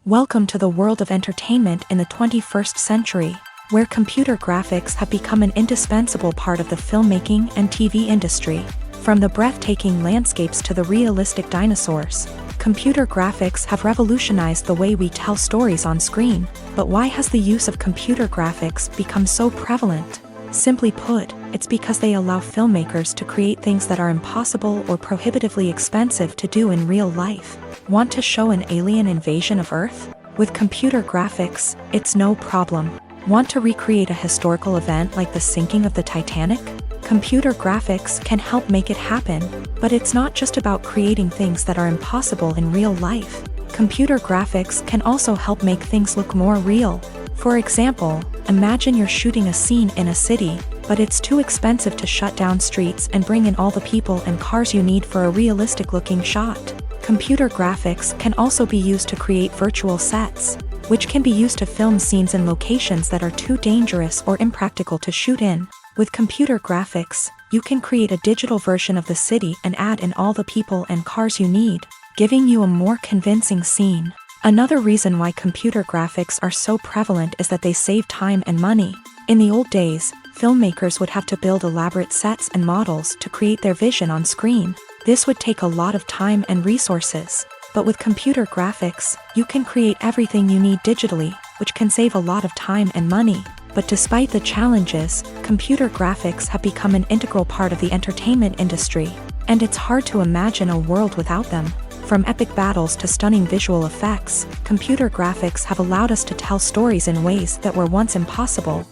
Welcome to the world of entertainment in the 21st century, where computer graphics have become an indispensable part of the filmmaking and TV industry. From the breathtaking landscapes to the realistic dinosaurs, computer graphics have revolutionized the way we tell stories on screen. But why has the use of computer graphics become so prevalent? Simply put, it's because they allow filmmakers to create things that are impossible or prohibitively expensive to do in real life. Want to show an alien invasion of Earth? With computer graphics, it's no problem. Want to recreate a historical event like the sinking of the Titanic? Computer graphics can help make it happen, but it's not just about creating things that are impossible in real life. Computer graphics can also help make things look more real. For example, imagine you're shooting a scene in a city, but it's too expensive to shut down streets and bring in all the people and cars you need for a realistic-looking shot. Computer graphics can also be used to create virtual sets, which can be used to film scenes in locations that are too dangerous or impractical to shoot in. With computer graphics, you can create a digital version of the city and add in all the people and cars you need, giving you a more convincing scene. Another reason why computer graphics are so prevalent is that they save time and money. In the old days, filmmakers would have to build elaborate sets and models to create their vision on screen. This would take a lot of time and resources. But with computer graphics, you can create everything you need digitally, which can save a lot of time and money. But despite the challenges, computer graphics have become an integral part of the entertainment industry, and it's hard to imagine a world without them. From epic battles to stunning visual effects, computer graphics have allowed us to tell stories in ways that were once impossible.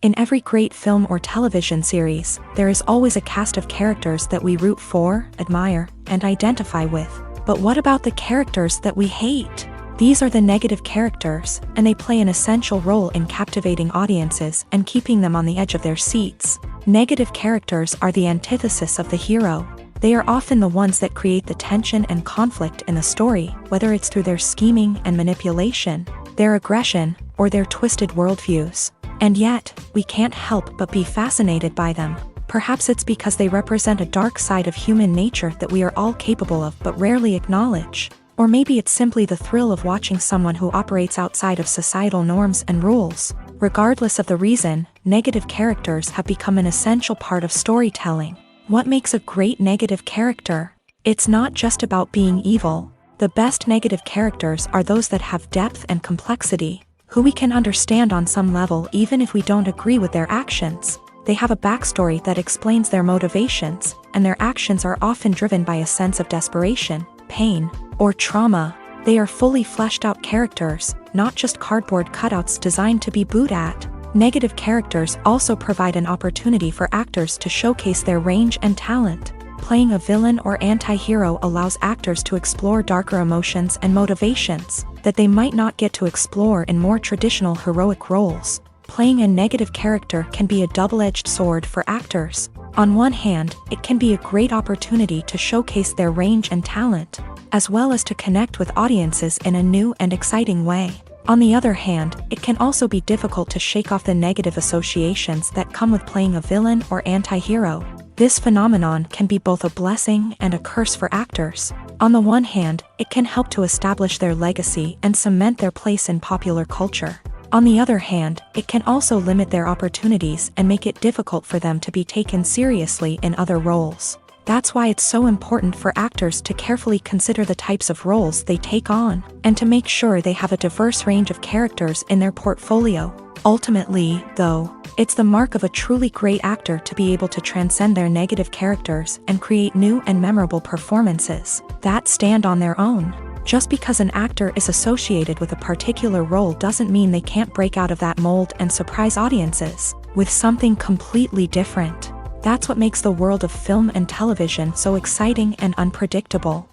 In every great film or television series, there is always a cast of characters that we root for, admire, and identify with. But what about the characters that we hate? These are the negative characters, and they play an essential role in captivating audiences and keeping them on the edge of their seats. Negative characters are the antithesis of the hero. They are often the ones that create the tension and conflict in the story, whether it's through their scheming and manipulation, their aggression, or their twisted worldviews. And yet, we can't help but be fascinated by them. Perhaps it's because they represent a dark side of human nature that we are all capable of but rarely acknowledge. Or maybe it's simply the thrill of watching someone who operates outside of societal norms and rules. Regardless of the reason, negative characters have become an essential part of storytelling. What makes a great negative character? It's not just about being evil. The best negative characters are those that have depth and complexity, who we can understand on some level even if we don't agree with their actions. They have a backstory that explains their motivations, and their actions are often driven by a sense of desperation, pain, or trauma. They are fully fleshed out characters, not just cardboard cutouts designed to be booed at. Negative characters also provide an opportunity for actors to showcase their range and talent. Playing a villain or anti-hero allows actors to explore darker emotions and motivations that they might not get to explore in more traditional heroic roles. Playing a negative character can be a double-edged sword for actors. On one hand, it can be a great opportunity to showcase their range and talent, as well as to connect with audiences in a new and exciting way. On the other hand, it can also be difficult to shake off the negative associations that come with playing a villain or anti-hero. This phenomenon can be both a blessing and a curse for actors. On the one hand, it can help to establish their legacy and cement their place in popular culture. On the other hand, it can also limit their opportunities and make it difficult for them to be taken seriously in other roles. That's why it's so important for actors to carefully consider the types of roles they take on, and to make sure they have a diverse range of characters in their portfolio. Ultimately, though, it's the mark of a truly great actor to be able to transcend their negative characters and create new and memorable performances that stand on their own. Just because an actor is associated with a particular role doesn't mean they can't break out of that mold and surprise audiences with something completely different. That's what makes the world of film and television so exciting and unpredictable.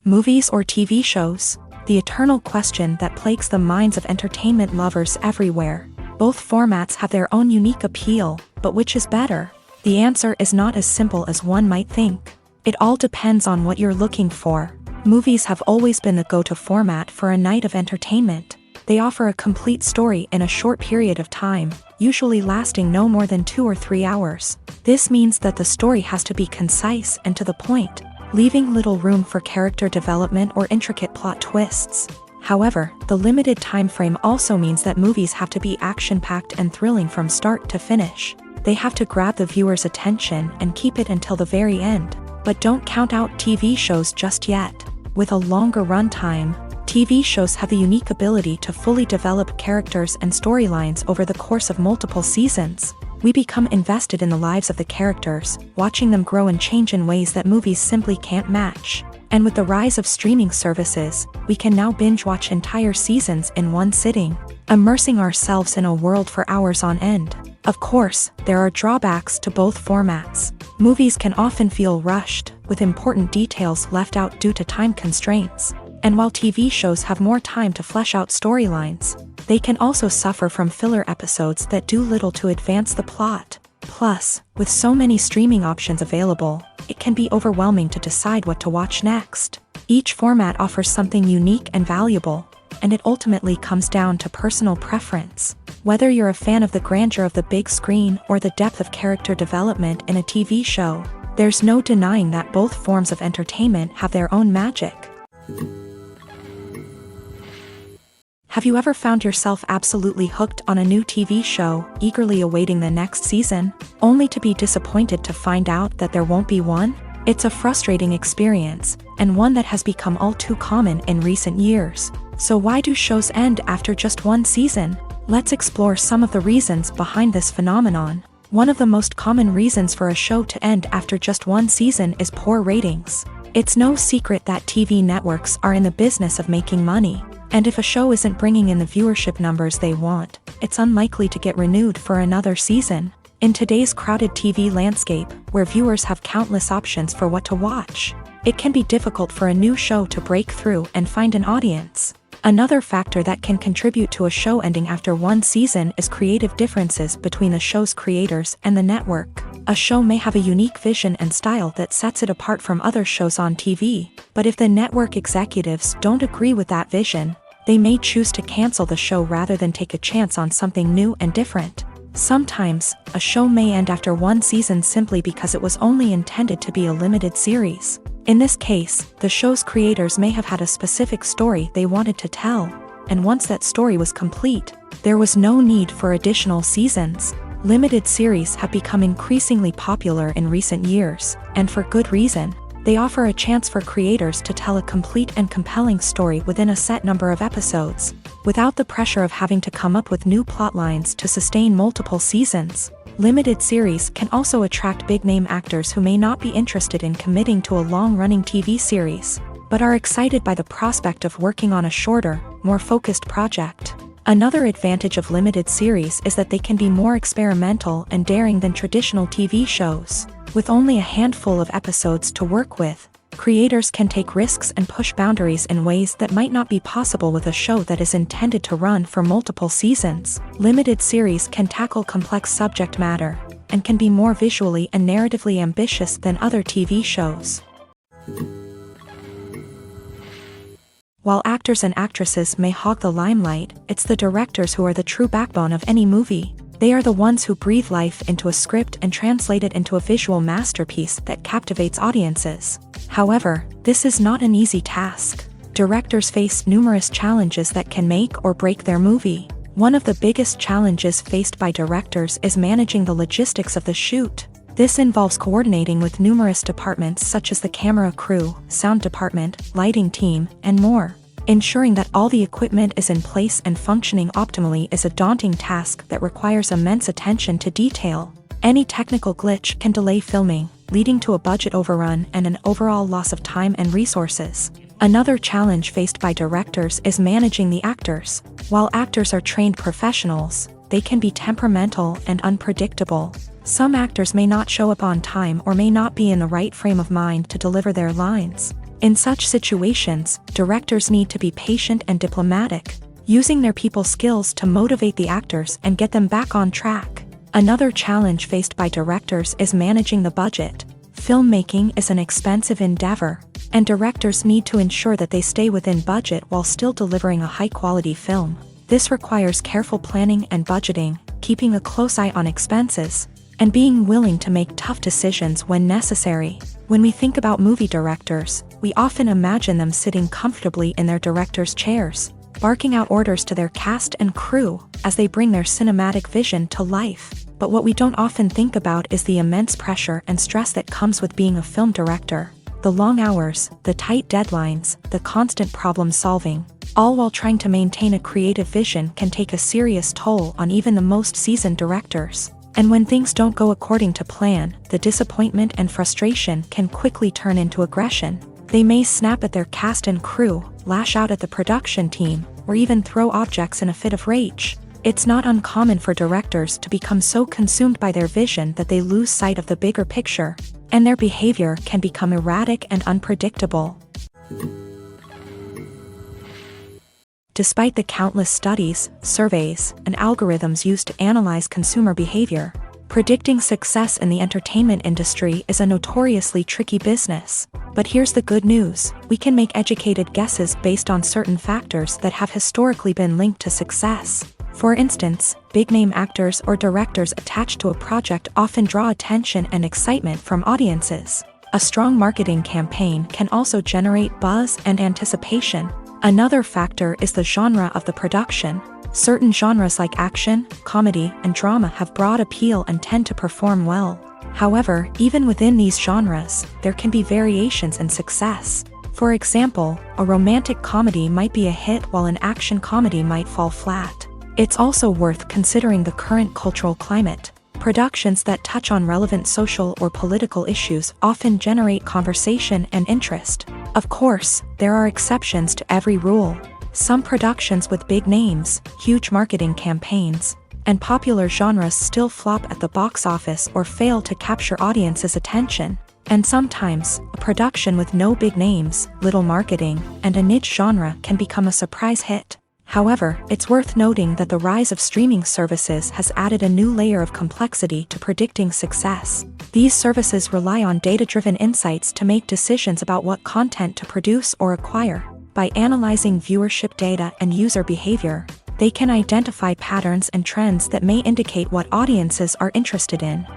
Movies or TV shows? The eternal question that plagues the minds of entertainment lovers everywhere. Both formats have their own unique appeal, but which is better? The answer is not as simple as one might think. It all depends on what you're looking for. Movies have always been the go-to format for a night of entertainment. They offer a complete story in a short period of time, usually lasting no more than 2 or 3 hours. This means that the story has to be concise and to the point, leaving little room for character development or intricate plot twists. However, the limited time frame also means that movies have to be action-packed and thrilling from start to finish. They have to grab the viewer's attention and keep it until the very end. But don't count out TV shows just yet. With a longer runtime, TV shows have the unique ability to fully develop characters and storylines over the course of multiple seasons. We become invested in the lives of the characters, watching them grow and change in ways that movies simply can't match. And with the rise of streaming services, we can now binge-watch entire seasons in one sitting, immersing ourselves in a world for hours on end. Of course, there are drawbacks to both formats. Movies can often feel rushed, with important details left out due to time constraints. And while TV shows have more time to flesh out storylines, they can also suffer from filler episodes that do little to advance the plot. Plus, with so many streaming options available, it can be overwhelming to decide what to watch next. Each format offers something unique and valuable, and it ultimately comes down to personal preference. Whether you're a fan of the grandeur of the big screen or the depth of character development in a TV show, there's no denying that both forms of entertainment have their own magic. Have you ever found yourself absolutely hooked on a new TV show, eagerly awaiting the next season, only to be disappointed to find out that there won't be one? It's a frustrating experience, and one that has become all too common in recent years. So why do shows end after just one season? Let's explore some of the reasons behind this phenomenon. One of the most common reasons for a show to end after just one season is poor ratings. It's no secret that TV networks are in the business of making money, and if a show isn't bringing in the viewership numbers they want, it's unlikely to get renewed for another season. In today's crowded TV landscape, where viewers have countless options for what to watch, it can be difficult for a new show to break through and find an audience. Another factor that can contribute to a show ending after one season is creative differences between the show's creators and the network. A show may have a unique vision and style that sets it apart from other shows on TV, but if the network executives don't agree with that vision, they may choose to cancel the show rather than take a chance on something new and different. Sometimes, a show may end after one season simply because it was only intended to be a limited series. In this case, the show's creators may have had a specific story they wanted to tell, and once that story was complete, there was no need for additional seasons. Limited series have become increasingly popular in recent years, and for good reason. They offer a chance for creators to tell a complete and compelling story within a set number of episodes, without the pressure of having to come up with new plotlines to sustain multiple seasons. Limited series can also attract big-name actors who may not be interested in committing to a long-running TV series, but are excited by the prospect of working on a shorter, more focused project. Another advantage of limited series is that they can be more experimental and daring than traditional TV shows. With only a handful of episodes to work with, creators can take risks and push boundaries in ways that might not be possible with a show that is intended to run for multiple seasons. Limited series can tackle complex subject matter, and can be more visually and narratively ambitious than other TV shows. While actors and actresses may hog the limelight, it's the directors who are the true backbone of any movie. They are the ones who breathe life into a script and translate it into a visual masterpiece that captivates audiences. However, this is not an easy task. Directors face numerous challenges that can make or break their movie. One of the biggest challenges faced by directors is managing the logistics of the shoot. This involves coordinating with numerous departments such as the camera crew, sound department, lighting team, and more. Ensuring that all the equipment is in place and functioning optimally is a daunting task that requires immense attention to detail. Any technical glitch can delay filming, leading to a budget overrun and an overall loss of time and resources. Another challenge faced by directors is managing the actors. While actors are trained professionals, they can be temperamental and unpredictable. Some actors may not show up on time or may not be in the right frame of mind to deliver their lines. In such situations, directors need to be patient and diplomatic, using their people skills to motivate the actors and get them back on track. Another challenge faced by directors is managing the budget. Filmmaking is an expensive endeavor, and directors need to ensure that they stay within budget while still delivering a high-quality film. This requires careful planning and budgeting, keeping a close eye on expenses, and being willing to make tough decisions when necessary. When we think about movie directors, we often imagine them sitting comfortably in their director's chairs, barking out orders to their cast and crew as they bring their cinematic vision to life. But what we don't often think about is the immense pressure and stress that comes with being a film director. The long hours, the tight deadlines, the constant problem solving, all while trying to maintain a creative vision can take a serious toll on even the most seasoned directors. And when things don't go according to plan, the disappointment and frustration can quickly turn into aggression. They may snap at their cast and crew, lash out at the production team, or even throw objects in a fit of rage. It's not uncommon for directors to become so consumed by their vision that they lose sight of the bigger picture, and their behavior can become erratic and unpredictable. Despite the countless studies, surveys, and algorithms used to analyze consumer behavior, predicting success in the entertainment industry is a notoriously tricky business. But here's the good news: we can make educated guesses based on certain factors that have historically been linked to success. For instance, big-name actors or directors attached to a project often draw attention and excitement from audiences. A strong marketing campaign can also generate buzz and anticipation. Another factor is the genre of the production. Certain genres like action, comedy, and drama have broad appeal and tend to perform well. However, even within these genres, there can be variations in success. For example, a romantic comedy might be a hit while an action comedy might fall flat. It's also worth considering the current cultural climate. Productions that touch on relevant social or political issues often generate conversation and interest. Of course, there are exceptions to every rule. Some productions with big names, huge marketing campaigns, and popular genres still flop at the box office or fail to capture audiences' attention. And sometimes, a production with no big names, little marketing, and a niche genre can become a surprise hit. However, it's worth noting that the rise of streaming services has added a new layer of complexity to predicting success. These services rely on data-driven insights to make decisions about what content to produce or acquire. By analyzing viewership data and user behavior, they can identify patterns and trends that may indicate what audiences are interested in.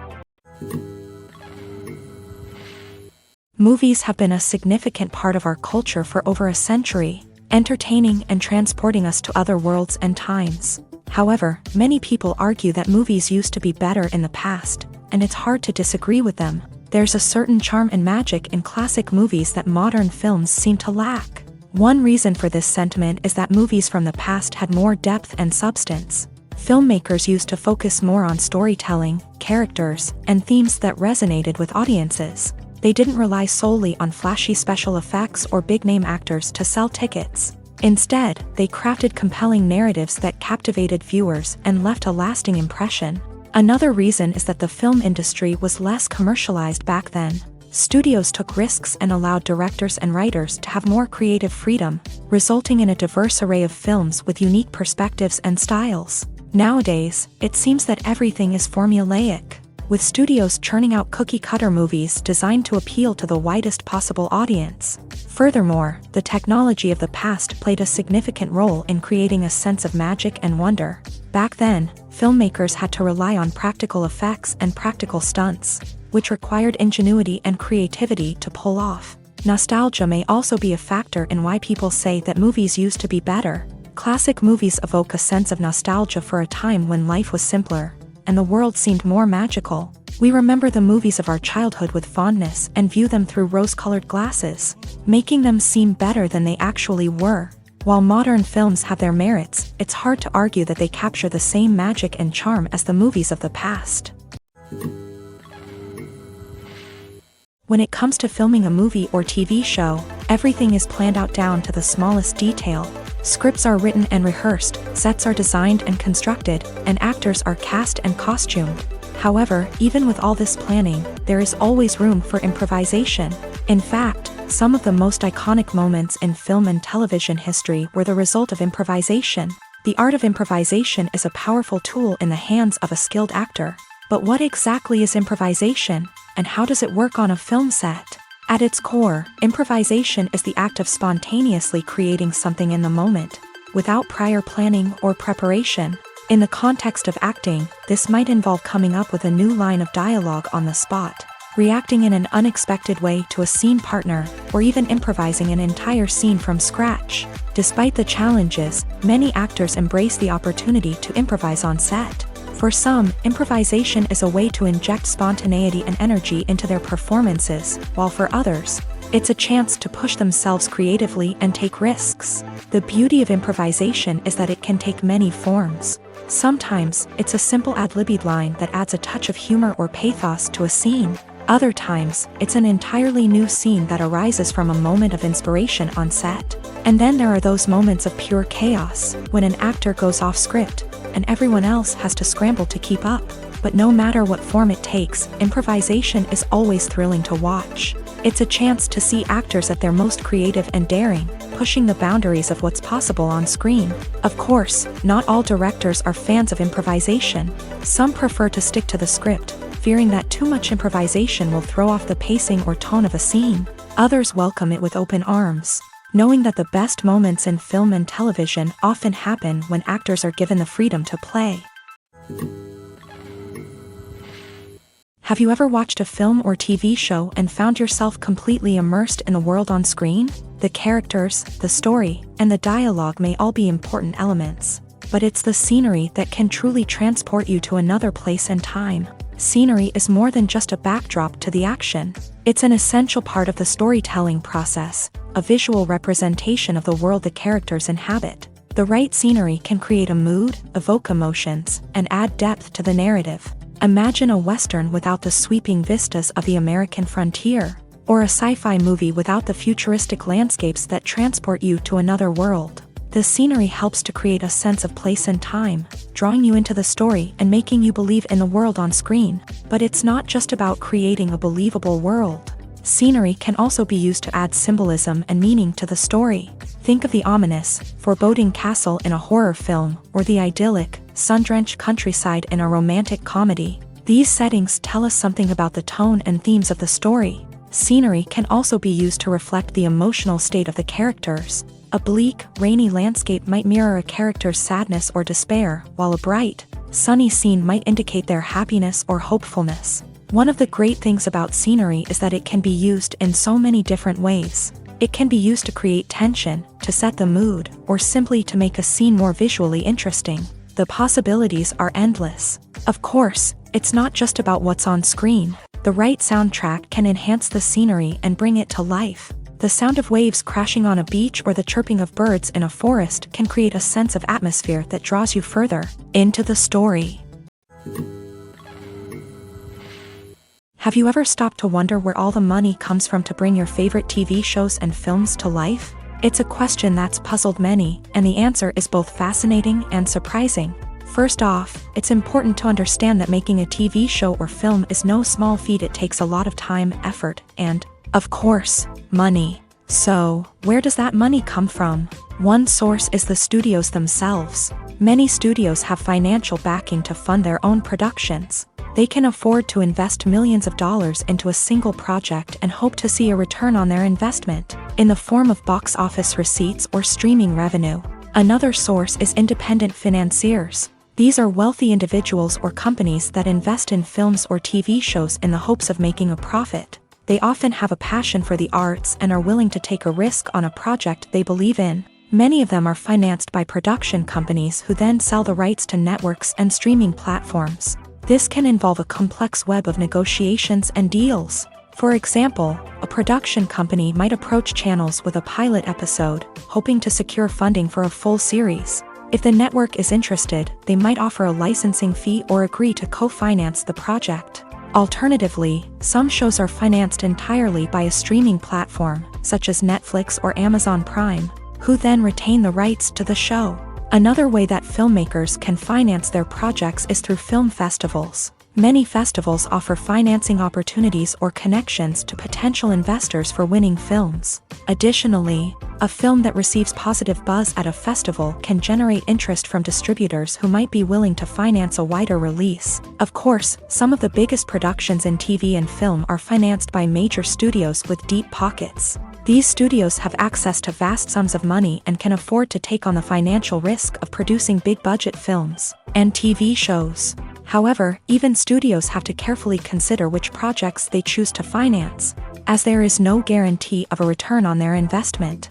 Movies have been a significant part of our culture for over a century, entertaining and transporting us to other worlds and times. However, many people argue that movies used to be better in the past, and it's hard to disagree with them. There's a certain charm and magic in classic movies that modern films seem to lack. One reason for this sentiment is that movies from the past had more depth and substance. Filmmakers used to focus more on storytelling, characters, and themes that resonated with audiences. They didn't rely solely on flashy special effects or big-name actors to sell tickets. Instead, they crafted compelling narratives that captivated viewers and left a lasting impression. Another reason is that the film industry was less commercialized back then. Studios took risks and allowed directors and writers to have more creative freedom, resulting in a diverse array of films with unique perspectives and styles. Nowadays, it seems that everything is formulaic, with studios churning out cookie-cutter movies designed to appeal to the widest possible audience. Furthermore, the technology of the past played a significant role in creating a sense of magic and wonder. Back then, filmmakers had to rely on practical effects and practical stunts, which required ingenuity and creativity to pull off. Nostalgia may also be a factor in why people say that movies used to be better. Classic movies evoke a sense of nostalgia for a time when life was simpler, and the world seemed more magical. We remember the movies of our childhood with fondness and view them through rose-colored glasses, making them seem better than they actually were. While modern films have their merits, it's hard to argue that they capture the same magic and charm as the movies of the past. When it comes to filming a movie or TV show, everything is planned out down to the smallest detail. Scripts are written and rehearsed, sets are designed and constructed, and actors are cast and costumed. However, even with all this planning, there is always room for improvisation. In fact, some of the most iconic moments in film and television history were the result of improvisation. The art of improvisation is a powerful tool in the hands of a skilled actor. But what exactly is improvisation, and how does it work on a film set? At its core, improvisation is the act of spontaneously creating something in the moment, without prior planning or preparation. In the context of acting, this might involve coming up with a new line of dialogue on the spot, reacting in an unexpected way to a scene partner, or even improvising an entire scene from scratch. Despite the challenges, many actors embrace the opportunity to improvise on set. For some, improvisation is a way to inject spontaneity and energy into their performances, while for others, it's a chance to push themselves creatively and take risks. The beauty of improvisation is that it can take many forms. Sometimes, it's a simple ad-libbed line that adds a touch of humor or pathos to a scene. Other times, it's an entirely new scene that arises from a moment of inspiration on set. And then there are those moments of pure chaos, when an actor goes off script, and everyone else has to scramble to keep up. But no matter what form it takes, improvisation is always thrilling to watch. It's a chance to see actors at their most creative and daring, pushing the boundaries of what's possible on screen. Of course, not all directors are fans of improvisation. Some prefer to stick to the script, fearing that too much improvisation will throw off the pacing or tone of a scene. Others welcome it with open arms, knowing that the best moments in film and television often happen when actors are given the freedom to play. Have you ever watched a film or TV show and found yourself completely immersed in the world on screen? The characters, the story, and the dialogue may all be important elements, but it's the scenery that can truly transport you to another place and time. Scenery is more than just a backdrop to the action. It's an essential part of the storytelling process, a visual representation of the world the characters inhabit. The right scenery can create a mood, evoke emotions, and add depth to the narrative. Imagine a Western without the sweeping vistas of the American frontier, or a sci-fi movie without the futuristic landscapes that transport you to another world. The scenery helps to create a sense of place and time, drawing you into the story and making you believe in the world on screen. But it's not just about creating a believable world. Scenery can also be used to add symbolism and meaning to the story. Think of the ominous, foreboding castle in a horror film, or the idyllic, sun-drenched countryside in a romantic comedy. These settings tell us something about the tone and themes of the story. Scenery can also be used to reflect the emotional state of the characters. A bleak, rainy landscape might mirror a character's sadness or despair, while a bright, sunny scene might indicate their happiness or hopefulness. One of the great things about scenery is that it can be used in so many different ways. It can be used to create tension, to set the mood, or simply to make a scene more visually interesting. The possibilities are endless. Of course, it's not just about what's on screen. The right soundtrack can enhance the scenery and bring it to life. The sound of waves crashing on a beach or the chirping of birds in a forest can create a sense of atmosphere that draws you further into the story. Have you ever stopped to wonder where all the money comes from to bring your favorite TV shows and films to life? It's a question that's puzzled many, and the answer is both fascinating and surprising. First off, it's important to understand that making a TV show or film is no small feat. It takes a lot of time, effort, and, of course, money. So, where does that money come from? One source is the studios themselves. Many studios have financial backing to fund their own productions. They can afford to invest millions of dollars into a single project and hope to see a return on their investment, in the form of box office receipts or streaming revenue. Another source is independent financiers. These are wealthy individuals or companies that invest in films or TV shows in the hopes of making a profit. They often have a passion for the arts and are willing to take a risk on a project they believe in. Many of them are financed by production companies who then sell the rights to networks and streaming platforms. This can involve a complex web of negotiations and deals. For example, a production company might approach channels with a pilot episode, hoping to secure funding for a full series. If the network is interested, they might offer a licensing fee or agree to co-finance the project. Alternatively, some shows are financed entirely by a streaming platform, such as Netflix or Amazon Prime, who then retain the rights to the show. Another way that filmmakers can finance their projects is through film festivals. Many festivals offer financing opportunities or connections to potential investors for winning films. Additionally, a film that receives positive buzz at a festival can generate interest from distributors who might be willing to finance a wider release. Of course, some of the biggest productions in TV and film are financed by major studios with deep pockets. These studios have access to vast sums of money and can afford to take on the financial risk of producing big-budget films and TV shows. However, even studios have to carefully consider which projects they choose to finance, as there is no guarantee of a return on their investment.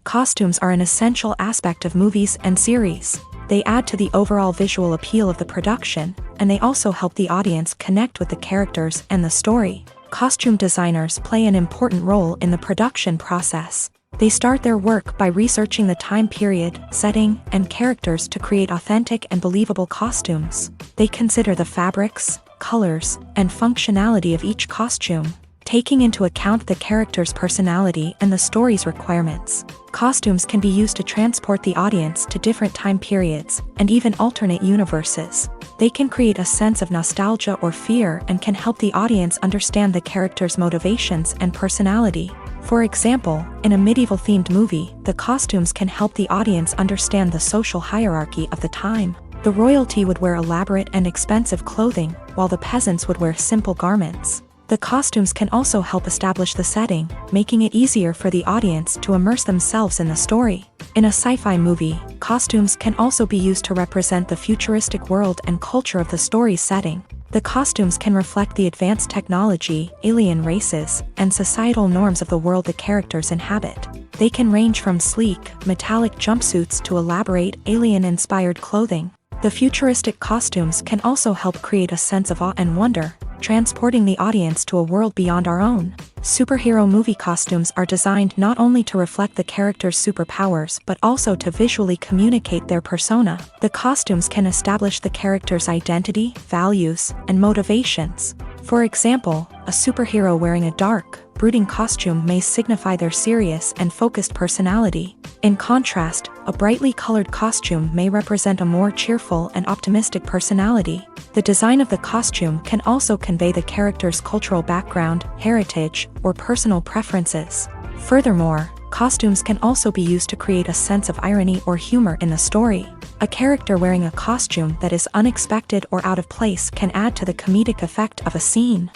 Costumes are an essential aspect of movies and series. They add to the overall visual appeal of the production, and they also help the audience connect with the characters and the story. Costume designers play an important role in the production process. They start their work by researching the time period, setting, and characters to create authentic and believable costumes. They consider the fabrics, colors, and functionality of each costume, taking into account the character's personality and the story's requirements. Costumes can be used to transport the audience to different time periods, and even alternate universes. They can create a sense of nostalgia or fear and can help the audience understand the character's motivations and personality. For example, in a medieval-themed movie, the costumes can help the audience understand the social hierarchy of the time. The royalty would wear elaborate and expensive clothing, while the peasants would wear simple garments. The costumes can also help establish the setting, making it easier for the audience to immerse themselves in the story. In a sci-fi movie, costumes can also be used to represent the futuristic world and culture of the story's setting. The costumes can reflect the advanced technology, alien races, and societal norms of the world the characters inhabit. They can range from sleek, metallic jumpsuits to elaborate, alien-inspired clothing. The futuristic costumes can also help create a sense of awe and wonder, transporting the audience to a world beyond our own. Superhero movie costumes are designed not only to reflect the character's superpowers but also to visually communicate their persona. The costumes can establish the character's identity, values, and motivations. For example, a superhero wearing a dark, brooding costume may signify their serious and focused personality. In contrast, a brightly colored costume may represent a more cheerful and optimistic personality. The design of the costume can also convey the character's cultural background, heritage, or personal preferences. Furthermore, costumes can also be used to create a sense of irony or humor in the story. A character wearing a costume that is unexpected or out of place can add to the comedic effect of a scene.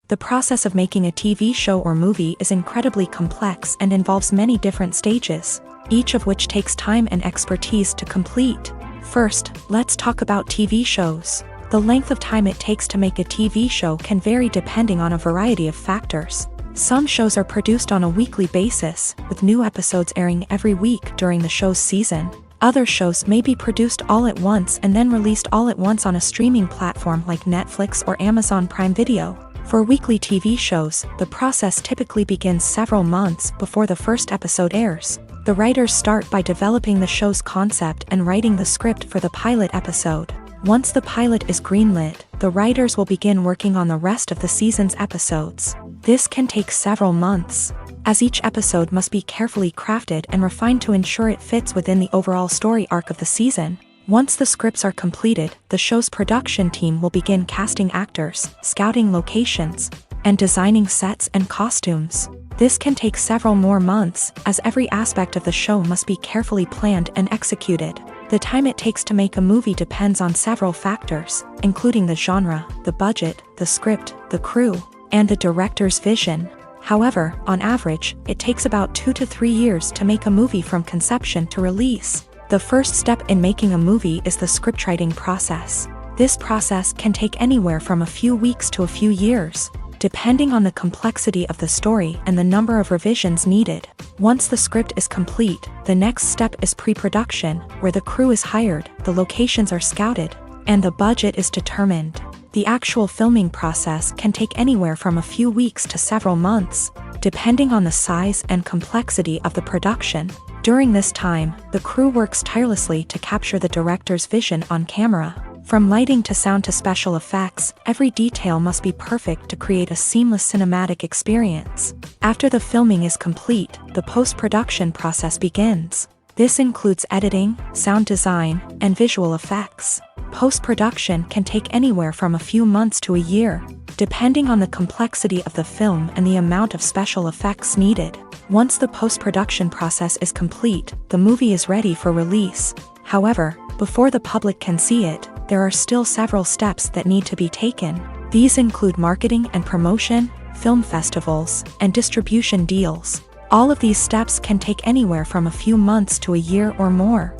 The process of making a TV show or movie is incredibly complex and involves many different stages, each of which takes time and expertise to complete. First, let's talk about TV shows. The length of time it takes to make a TV show can vary depending on a variety of factors. Some shows are produced on a weekly basis, with new episodes airing every week during the show's season. Other shows may be produced all at once and then released all at once on a streaming platform like Netflix or Amazon Prime Video. For weekly TV shows, the process typically begins several months before the first episode airs. The writers start by developing the show's concept and writing the script for the pilot episode. Once the pilot is greenlit, the writers will begin working on the rest of the season's episodes. This can take several months, as each episode must be carefully crafted and refined to ensure it fits within the overall story arc of the season. Once the scripts are completed, the show's production team will begin casting actors, scouting locations, and designing sets and costumes. This can take several more months, as every aspect of the show must be carefully planned and executed. The time it takes to make a movie depends on several factors, including the genre, the budget, the script, the crew, and the director's vision. However, on average, it takes about 2 to 3 years to make a movie from conception to release. The first step in making a movie is the scriptwriting process. This process can take anywhere from a few weeks to a few years, depending on the complexity of the story and the number of revisions needed. Once the script is complete, the next step is pre-production, where the crew is hired, the locations are scouted, and the budget is determined. The actual filming process can take anywhere from a few weeks to several months, depending on the size and complexity of the production. During this time, the crew works tirelessly to capture the director's vision on camera. From lighting to sound to special effects, every detail must be perfect to create a seamless cinematic experience. After the filming is complete, the post-production process begins. This includes editing, sound design, and visual effects. Post-production can take anywhere from a few months to a year, depending on the complexity of the film and the amount of special effects needed. Once the post-production process is complete, the movie is ready for release. However, before the public can see it, there are still several steps that need to be taken. These include marketing and promotion, film festivals, and distribution deals. All of these steps can take anywhere from a few months to a year or more.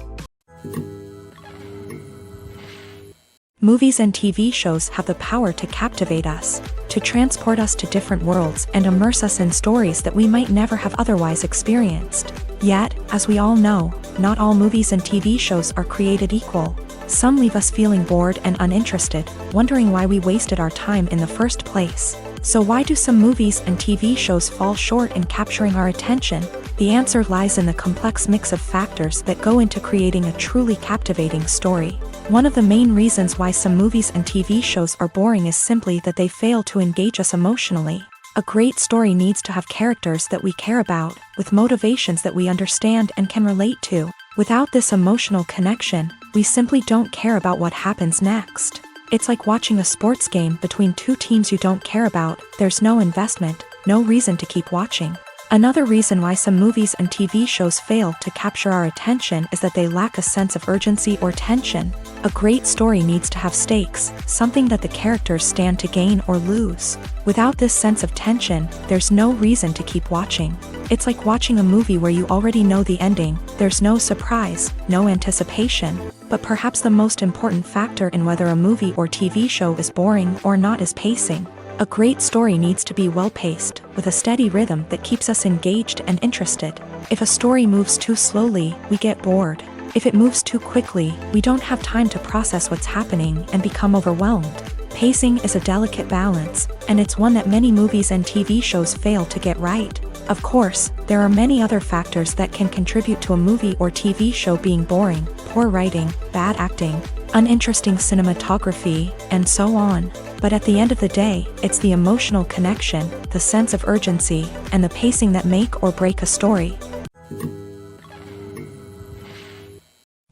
Movies and TV shows have the power to captivate us, to transport us to different worlds and immerse us in stories that we might never have otherwise experienced. Yet, as we all know, not all movies and TV shows are created equal. Some leave us feeling bored and uninterested, wondering why we wasted our time in the first place. So why do some movies and TV shows fall short in capturing our attention? The answer lies in the complex mix of factors that go into creating a truly captivating story. One of the main reasons why some movies and TV shows are boring is simply that they fail to engage us emotionally. A great story needs to have characters that we care about, with motivations that we understand and can relate to. Without this emotional connection, we simply don't care about what happens next. It's like watching a sports game between two teams you don't care about. There's no investment, no reason to keep watching. Another reason why some movies and TV shows fail to capture our attention is that they lack a sense of urgency or tension. A great story needs to have stakes, something that the characters stand to gain or lose. Without this sense of tension, there's no reason to keep watching. It's like watching a movie where you already know the ending. There's no surprise, no anticipation. But perhaps the most important factor in whether a movie or TV show is boring or not is pacing. A great story needs to be well-paced, with a steady rhythm that keeps us engaged and interested. If a story moves too slowly, we get bored. If it moves too quickly, we don't have time to process what's happening and become overwhelmed. Pacing is a delicate balance, and it's one that many movies and TV shows fail to get right. Of course, there are many other factors that can contribute to a movie or TV show being boring: poor writing, bad acting, uninteresting cinematography, and so on. But at the end of the day, it's the emotional connection, the sense of urgency, and the pacing that make or break a story.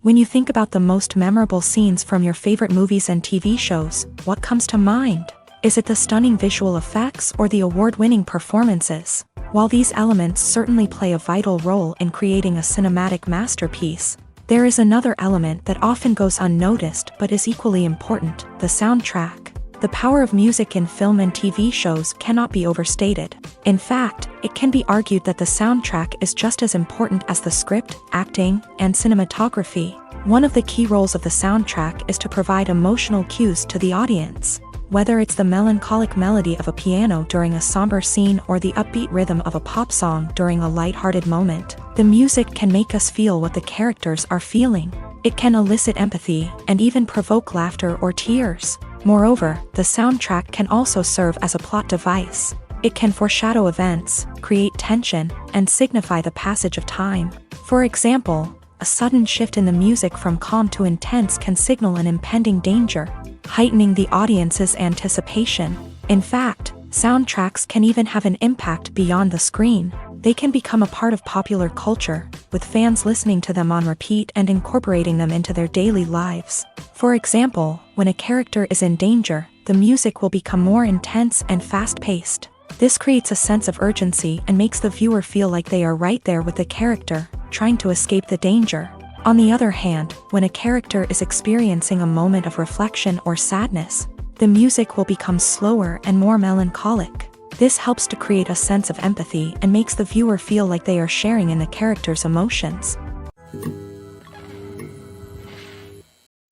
When you think about the most memorable scenes from your favorite movies and TV shows, what comes to mind? Is it the stunning visual effects or the award-winning performances? While these elements certainly play a vital role in creating a cinematic masterpiece, there is another element that often goes unnoticed but is equally important: the soundtrack. The power of music in film and TV shows cannot be overstated. In fact, it can be argued that the soundtrack is just as important as the script, acting, and cinematography. One of the key roles of the soundtrack is to provide emotional cues to the audience. Whether it's the melancholic melody of a piano during a somber scene or the upbeat rhythm of a pop song during a lighthearted moment, the music can make us feel what the characters are feeling. It can elicit empathy and even provoke laughter or tears. Moreover, the soundtrack can also serve as a plot device. It can foreshadow events, create tension, and signify the passage of time. For example, a sudden shift in the music from calm to intense can signal an impending danger, heightening the audience's anticipation. In fact, soundtracks can even have an impact beyond the screen. They can become a part of popular culture, with fans listening to them on repeat and incorporating them into their daily lives. For example, when a character is in danger, the music will become more intense and fast-paced. This creates a sense of urgency and makes the viewer feel like they are right there with the character, trying to escape the danger. On the other hand, when a character is experiencing a moment of reflection or sadness, the music will become slower and more melancholic. This helps to create a sense of empathy and makes the viewer feel like they are sharing in the character's emotions.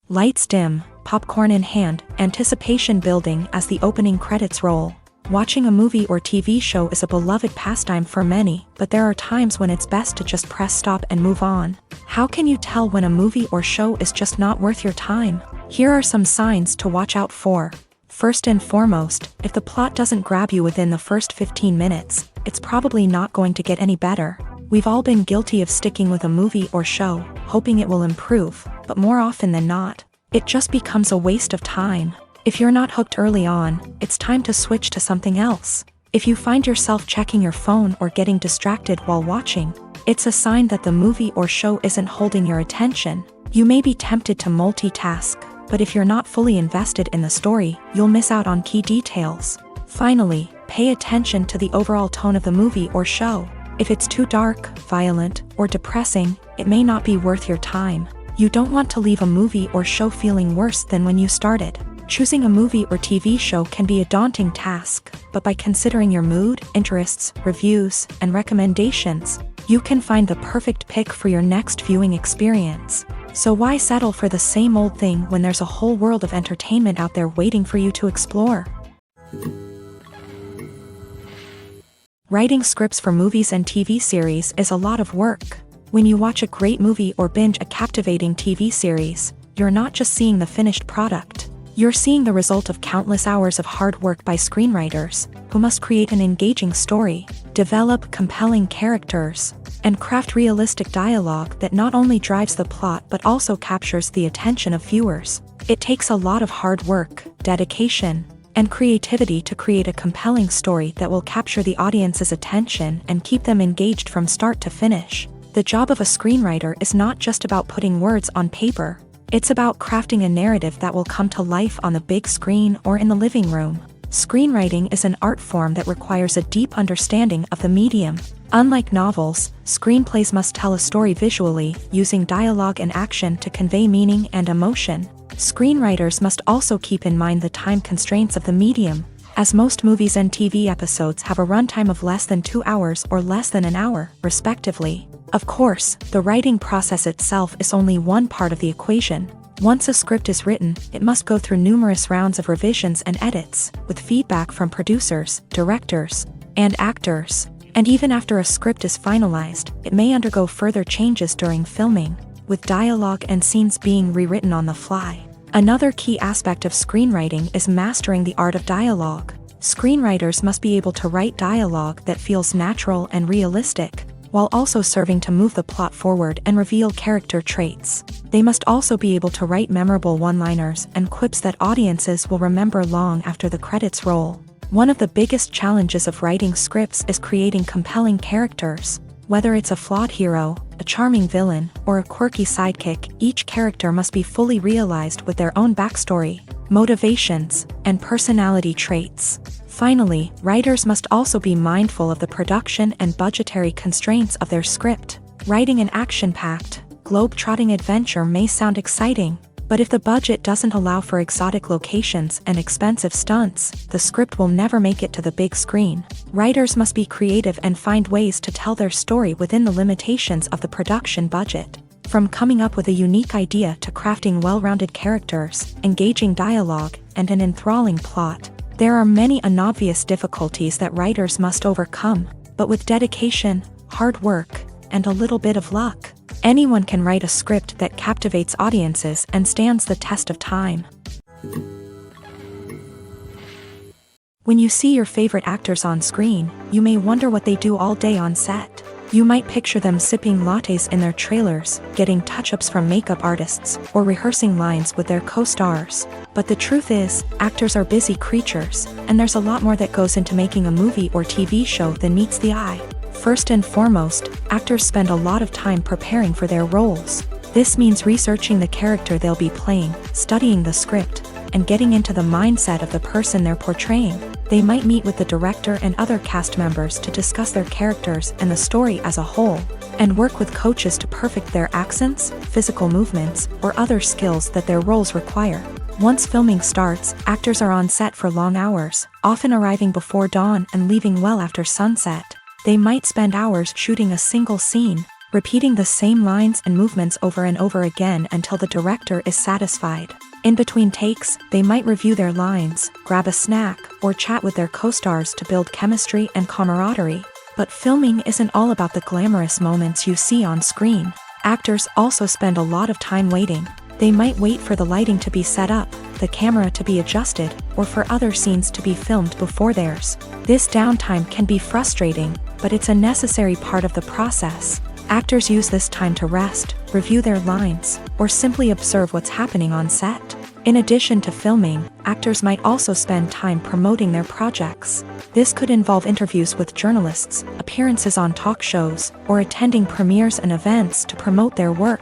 Lights dim, popcorn in hand, anticipation building as the opening credits roll. Watching a movie or TV show is a beloved pastime for many, but there are times when it's best to just press stop and move on. How can you tell when a movie or show is just not worth your time? Here are some signs to watch out for. First and foremost, if the plot doesn't grab you within the first 15 minutes, it's probably not going to get any better. We've all been guilty of sticking with a movie or show, hoping it will improve, but more often than not, it just becomes a waste of time. If you're not hooked early on, it's time to switch to something else. If you find yourself checking your phone or getting distracted while watching, it's a sign that the movie or show isn't holding your attention. You may be tempted to multitask, but if you're not fully invested in the story, you'll miss out on key details. Finally, pay attention to the overall tone of the movie or show. If it's too dark, violent, or depressing, it may not be worth your time. You don't want to leave a movie or show feeling worse than when you started. Choosing a movie or TV show can be a daunting task, but by considering your mood, interests, reviews, and recommendations, you can find the perfect pick for your next viewing experience. So why settle for the same old thing when there's a whole world of entertainment out there waiting for you to explore? Writing scripts for movies and TV series is a lot of work. When you watch a great movie or binge a captivating TV series, you're not just seeing the finished product. You're seeing the result of countless hours of hard work by screenwriters, who must create an engaging story, develop compelling characters, and craft realistic dialogue that not only drives the plot but also captures the attention of viewers. It takes a lot of hard work, dedication, and creativity to create a compelling story that will capture the audience's attention and keep them engaged from start to finish. The job of a screenwriter is not just about putting words on paper. It's about crafting a narrative that will come to life on the big screen or in the living room. Screenwriting is an art form that requires a deep understanding of the medium. Unlike novels, screenplays must tell a story visually, using dialogue and action to convey meaning and emotion. Screenwriters must also keep in mind the time constraints of the medium, as most movies and TV episodes have a runtime of less than 2 hours or less than an hour, respectively. Of course, the writing process itself is only one part of the equation. Once a script is written, it must go through numerous rounds of revisions and edits, with feedback from producers, directors, and actors. And even after a script is finalized, it may undergo further changes during filming, with dialogue and scenes being rewritten on the fly. Another key aspect of screenwriting is mastering the art of dialogue. Screenwriters must be able to write dialogue that feels natural and realistic, while also serving to move the plot forward and reveal character traits. They must also be able to write memorable one-liners and quips that audiences will remember long after the credits roll. One of the biggest challenges of writing scripts is creating compelling characters. Whether it's a flawed hero, a charming villain, or a quirky sidekick, each character must be fully realized with their own backstory, motivations, and personality traits. Finally, writers must also be mindful of the production and budgetary constraints of their script. Writing an action-packed, globe-trotting adventure may sound exciting, but if the budget doesn't allow for exotic locations and expensive stunts, the script will never make it to the big screen. Writers must be creative and find ways to tell their story within the limitations of the production budget. From coming up with a unique idea to crafting well-rounded characters, engaging dialogue, and an enthralling plot, there are many unobvious difficulties that writers must overcome, but with dedication, hard work, and a little bit of luck, anyone can write a script that captivates audiences and stands the test of time. When you see your favorite actors on screen, you may wonder what they do all day on set. You might picture them sipping lattes in their trailers, getting touch-ups from makeup artists, or rehearsing lines with their co-stars. But the truth is, actors are busy creatures, and there's a lot more that goes into making a movie or TV show than meets the eye. First and foremost, actors spend a lot of time preparing for their roles. This means researching the character they'll be playing, studying the script, and getting into the mindset of the person they're portraying. They might meet with the director and other cast members to discuss their characters and the story as a whole, and work with coaches to perfect their accents, physical movements, or other skills that their roles require. Once filming starts, actors are on set for long hours, often arriving before dawn and leaving well after sunset. They might spend hours shooting a single scene, repeating the same lines and movements over and over again until the director is satisfied. In between takes, they might review their lines, grab a snack, or chat with their co-stars to build chemistry and camaraderie. But filming isn't all about the glamorous moments you see on screen. Actors also spend a lot of time waiting. They might wait for the lighting to be set up, the camera to be adjusted, or for other scenes to be filmed before theirs. This downtime can be frustrating, but it's a necessary part of the process. Actors use this time to rest, review their lines, or simply observe what's happening on set. In addition to filming, actors might also spend time promoting their projects. This could involve interviews with journalists, appearances on talk shows, or attending premieres and events to promote their work.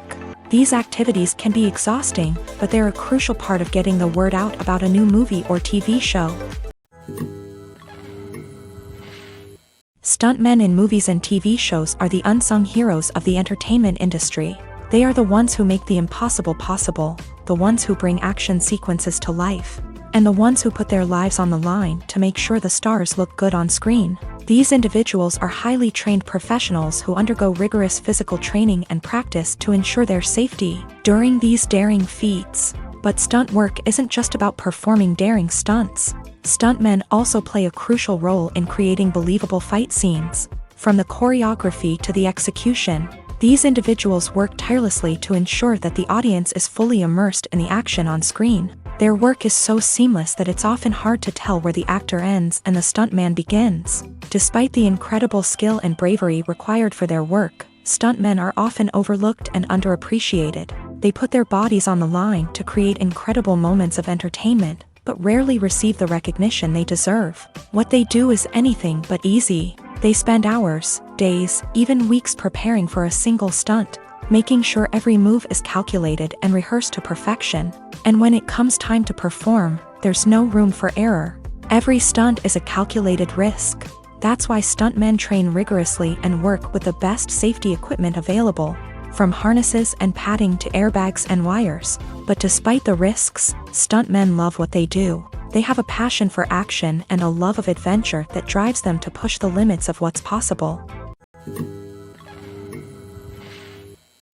These activities can be exhausting, but they're a crucial part of getting the word out about a new movie or TV show. Stuntmen in movies and TV shows are the unsung heroes of the entertainment industry. They are the ones who make the impossible possible, the ones who bring action sequences to life, and the ones who put their lives on the line to make sure the stars look good on screen. These individuals are highly trained professionals who undergo rigorous physical training and practice to ensure their safety during these daring feats. But stunt work isn't just about performing daring stunts. Stuntmen also play a crucial role in creating believable fight scenes. From the choreography to the execution, these individuals work tirelessly to ensure that the audience is fully immersed in the action on screen. Their work is so seamless that it's often hard to tell where the actor ends and the stuntman begins. Despite the incredible skill and bravery required for their work, stuntmen are often overlooked and underappreciated. They put their bodies on the line to create incredible moments of entertainment, but rarely receive the recognition they deserve. What they do is anything but easy. They spend hours, days, even weeks preparing for a single stunt, making sure every move is calculated and rehearsed to perfection. And when it comes time to perform, there's no room for error. Every stunt is a calculated risk. That's why stuntmen train rigorously and work with the best safety equipment available, from harnesses and padding to airbags and wires. But despite the risks, stuntmen love what they do. They have a passion for action and a love of adventure that drives them to push the limits of what's possible.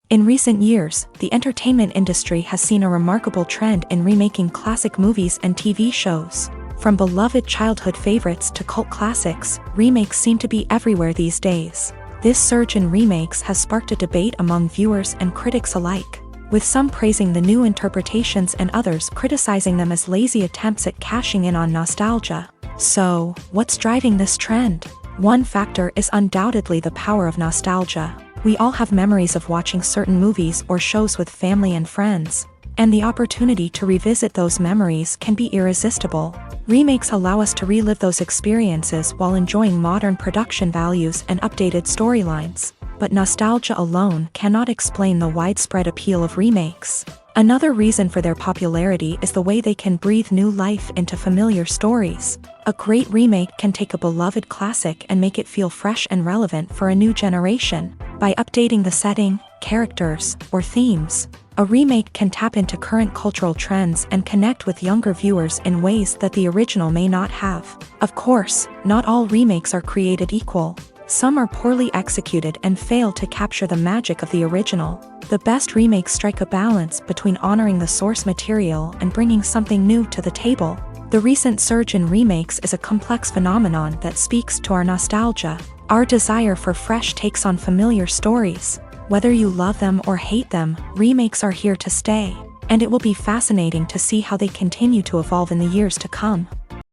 In recent years, the entertainment industry has seen a remarkable trend in remaking classic movies and TV shows. From beloved childhood favorites to cult classics, remakes seem to be everywhere these days. This surge in remakes has sparked a debate among viewers and critics alike, with some praising the new interpretations and others criticizing them as lazy attempts at cashing in on nostalgia. So, what's driving this trend? One factor is undoubtedly the power of nostalgia. We all have memories of watching certain movies or shows with family and friends, and the opportunity to revisit those memories can be irresistible. Remakes allow us to relive those experiences while enjoying modern production values and updated storylines. But nostalgia alone cannot explain the widespread appeal of remakes. Another reason for their popularity is the way they can breathe new life into familiar stories. A great remake can take a beloved classic and make it feel fresh and relevant for a new generation. By updating the setting, characters, or themes, a remake can tap into current cultural trends and connect with younger viewers in ways that the original may not have. Of course, not all remakes are created equal. Some are poorly executed and fail to capture the magic of the original. The best remakes strike a balance between honoring the source material and bringing something new to the table. The recent surge in remakes is a complex phenomenon that speaks to our nostalgia, our desire for fresh takes on familiar stories. Whether you love them or hate them, remakes are here to stay, and it will be fascinating to see how they continue to evolve in the years to come.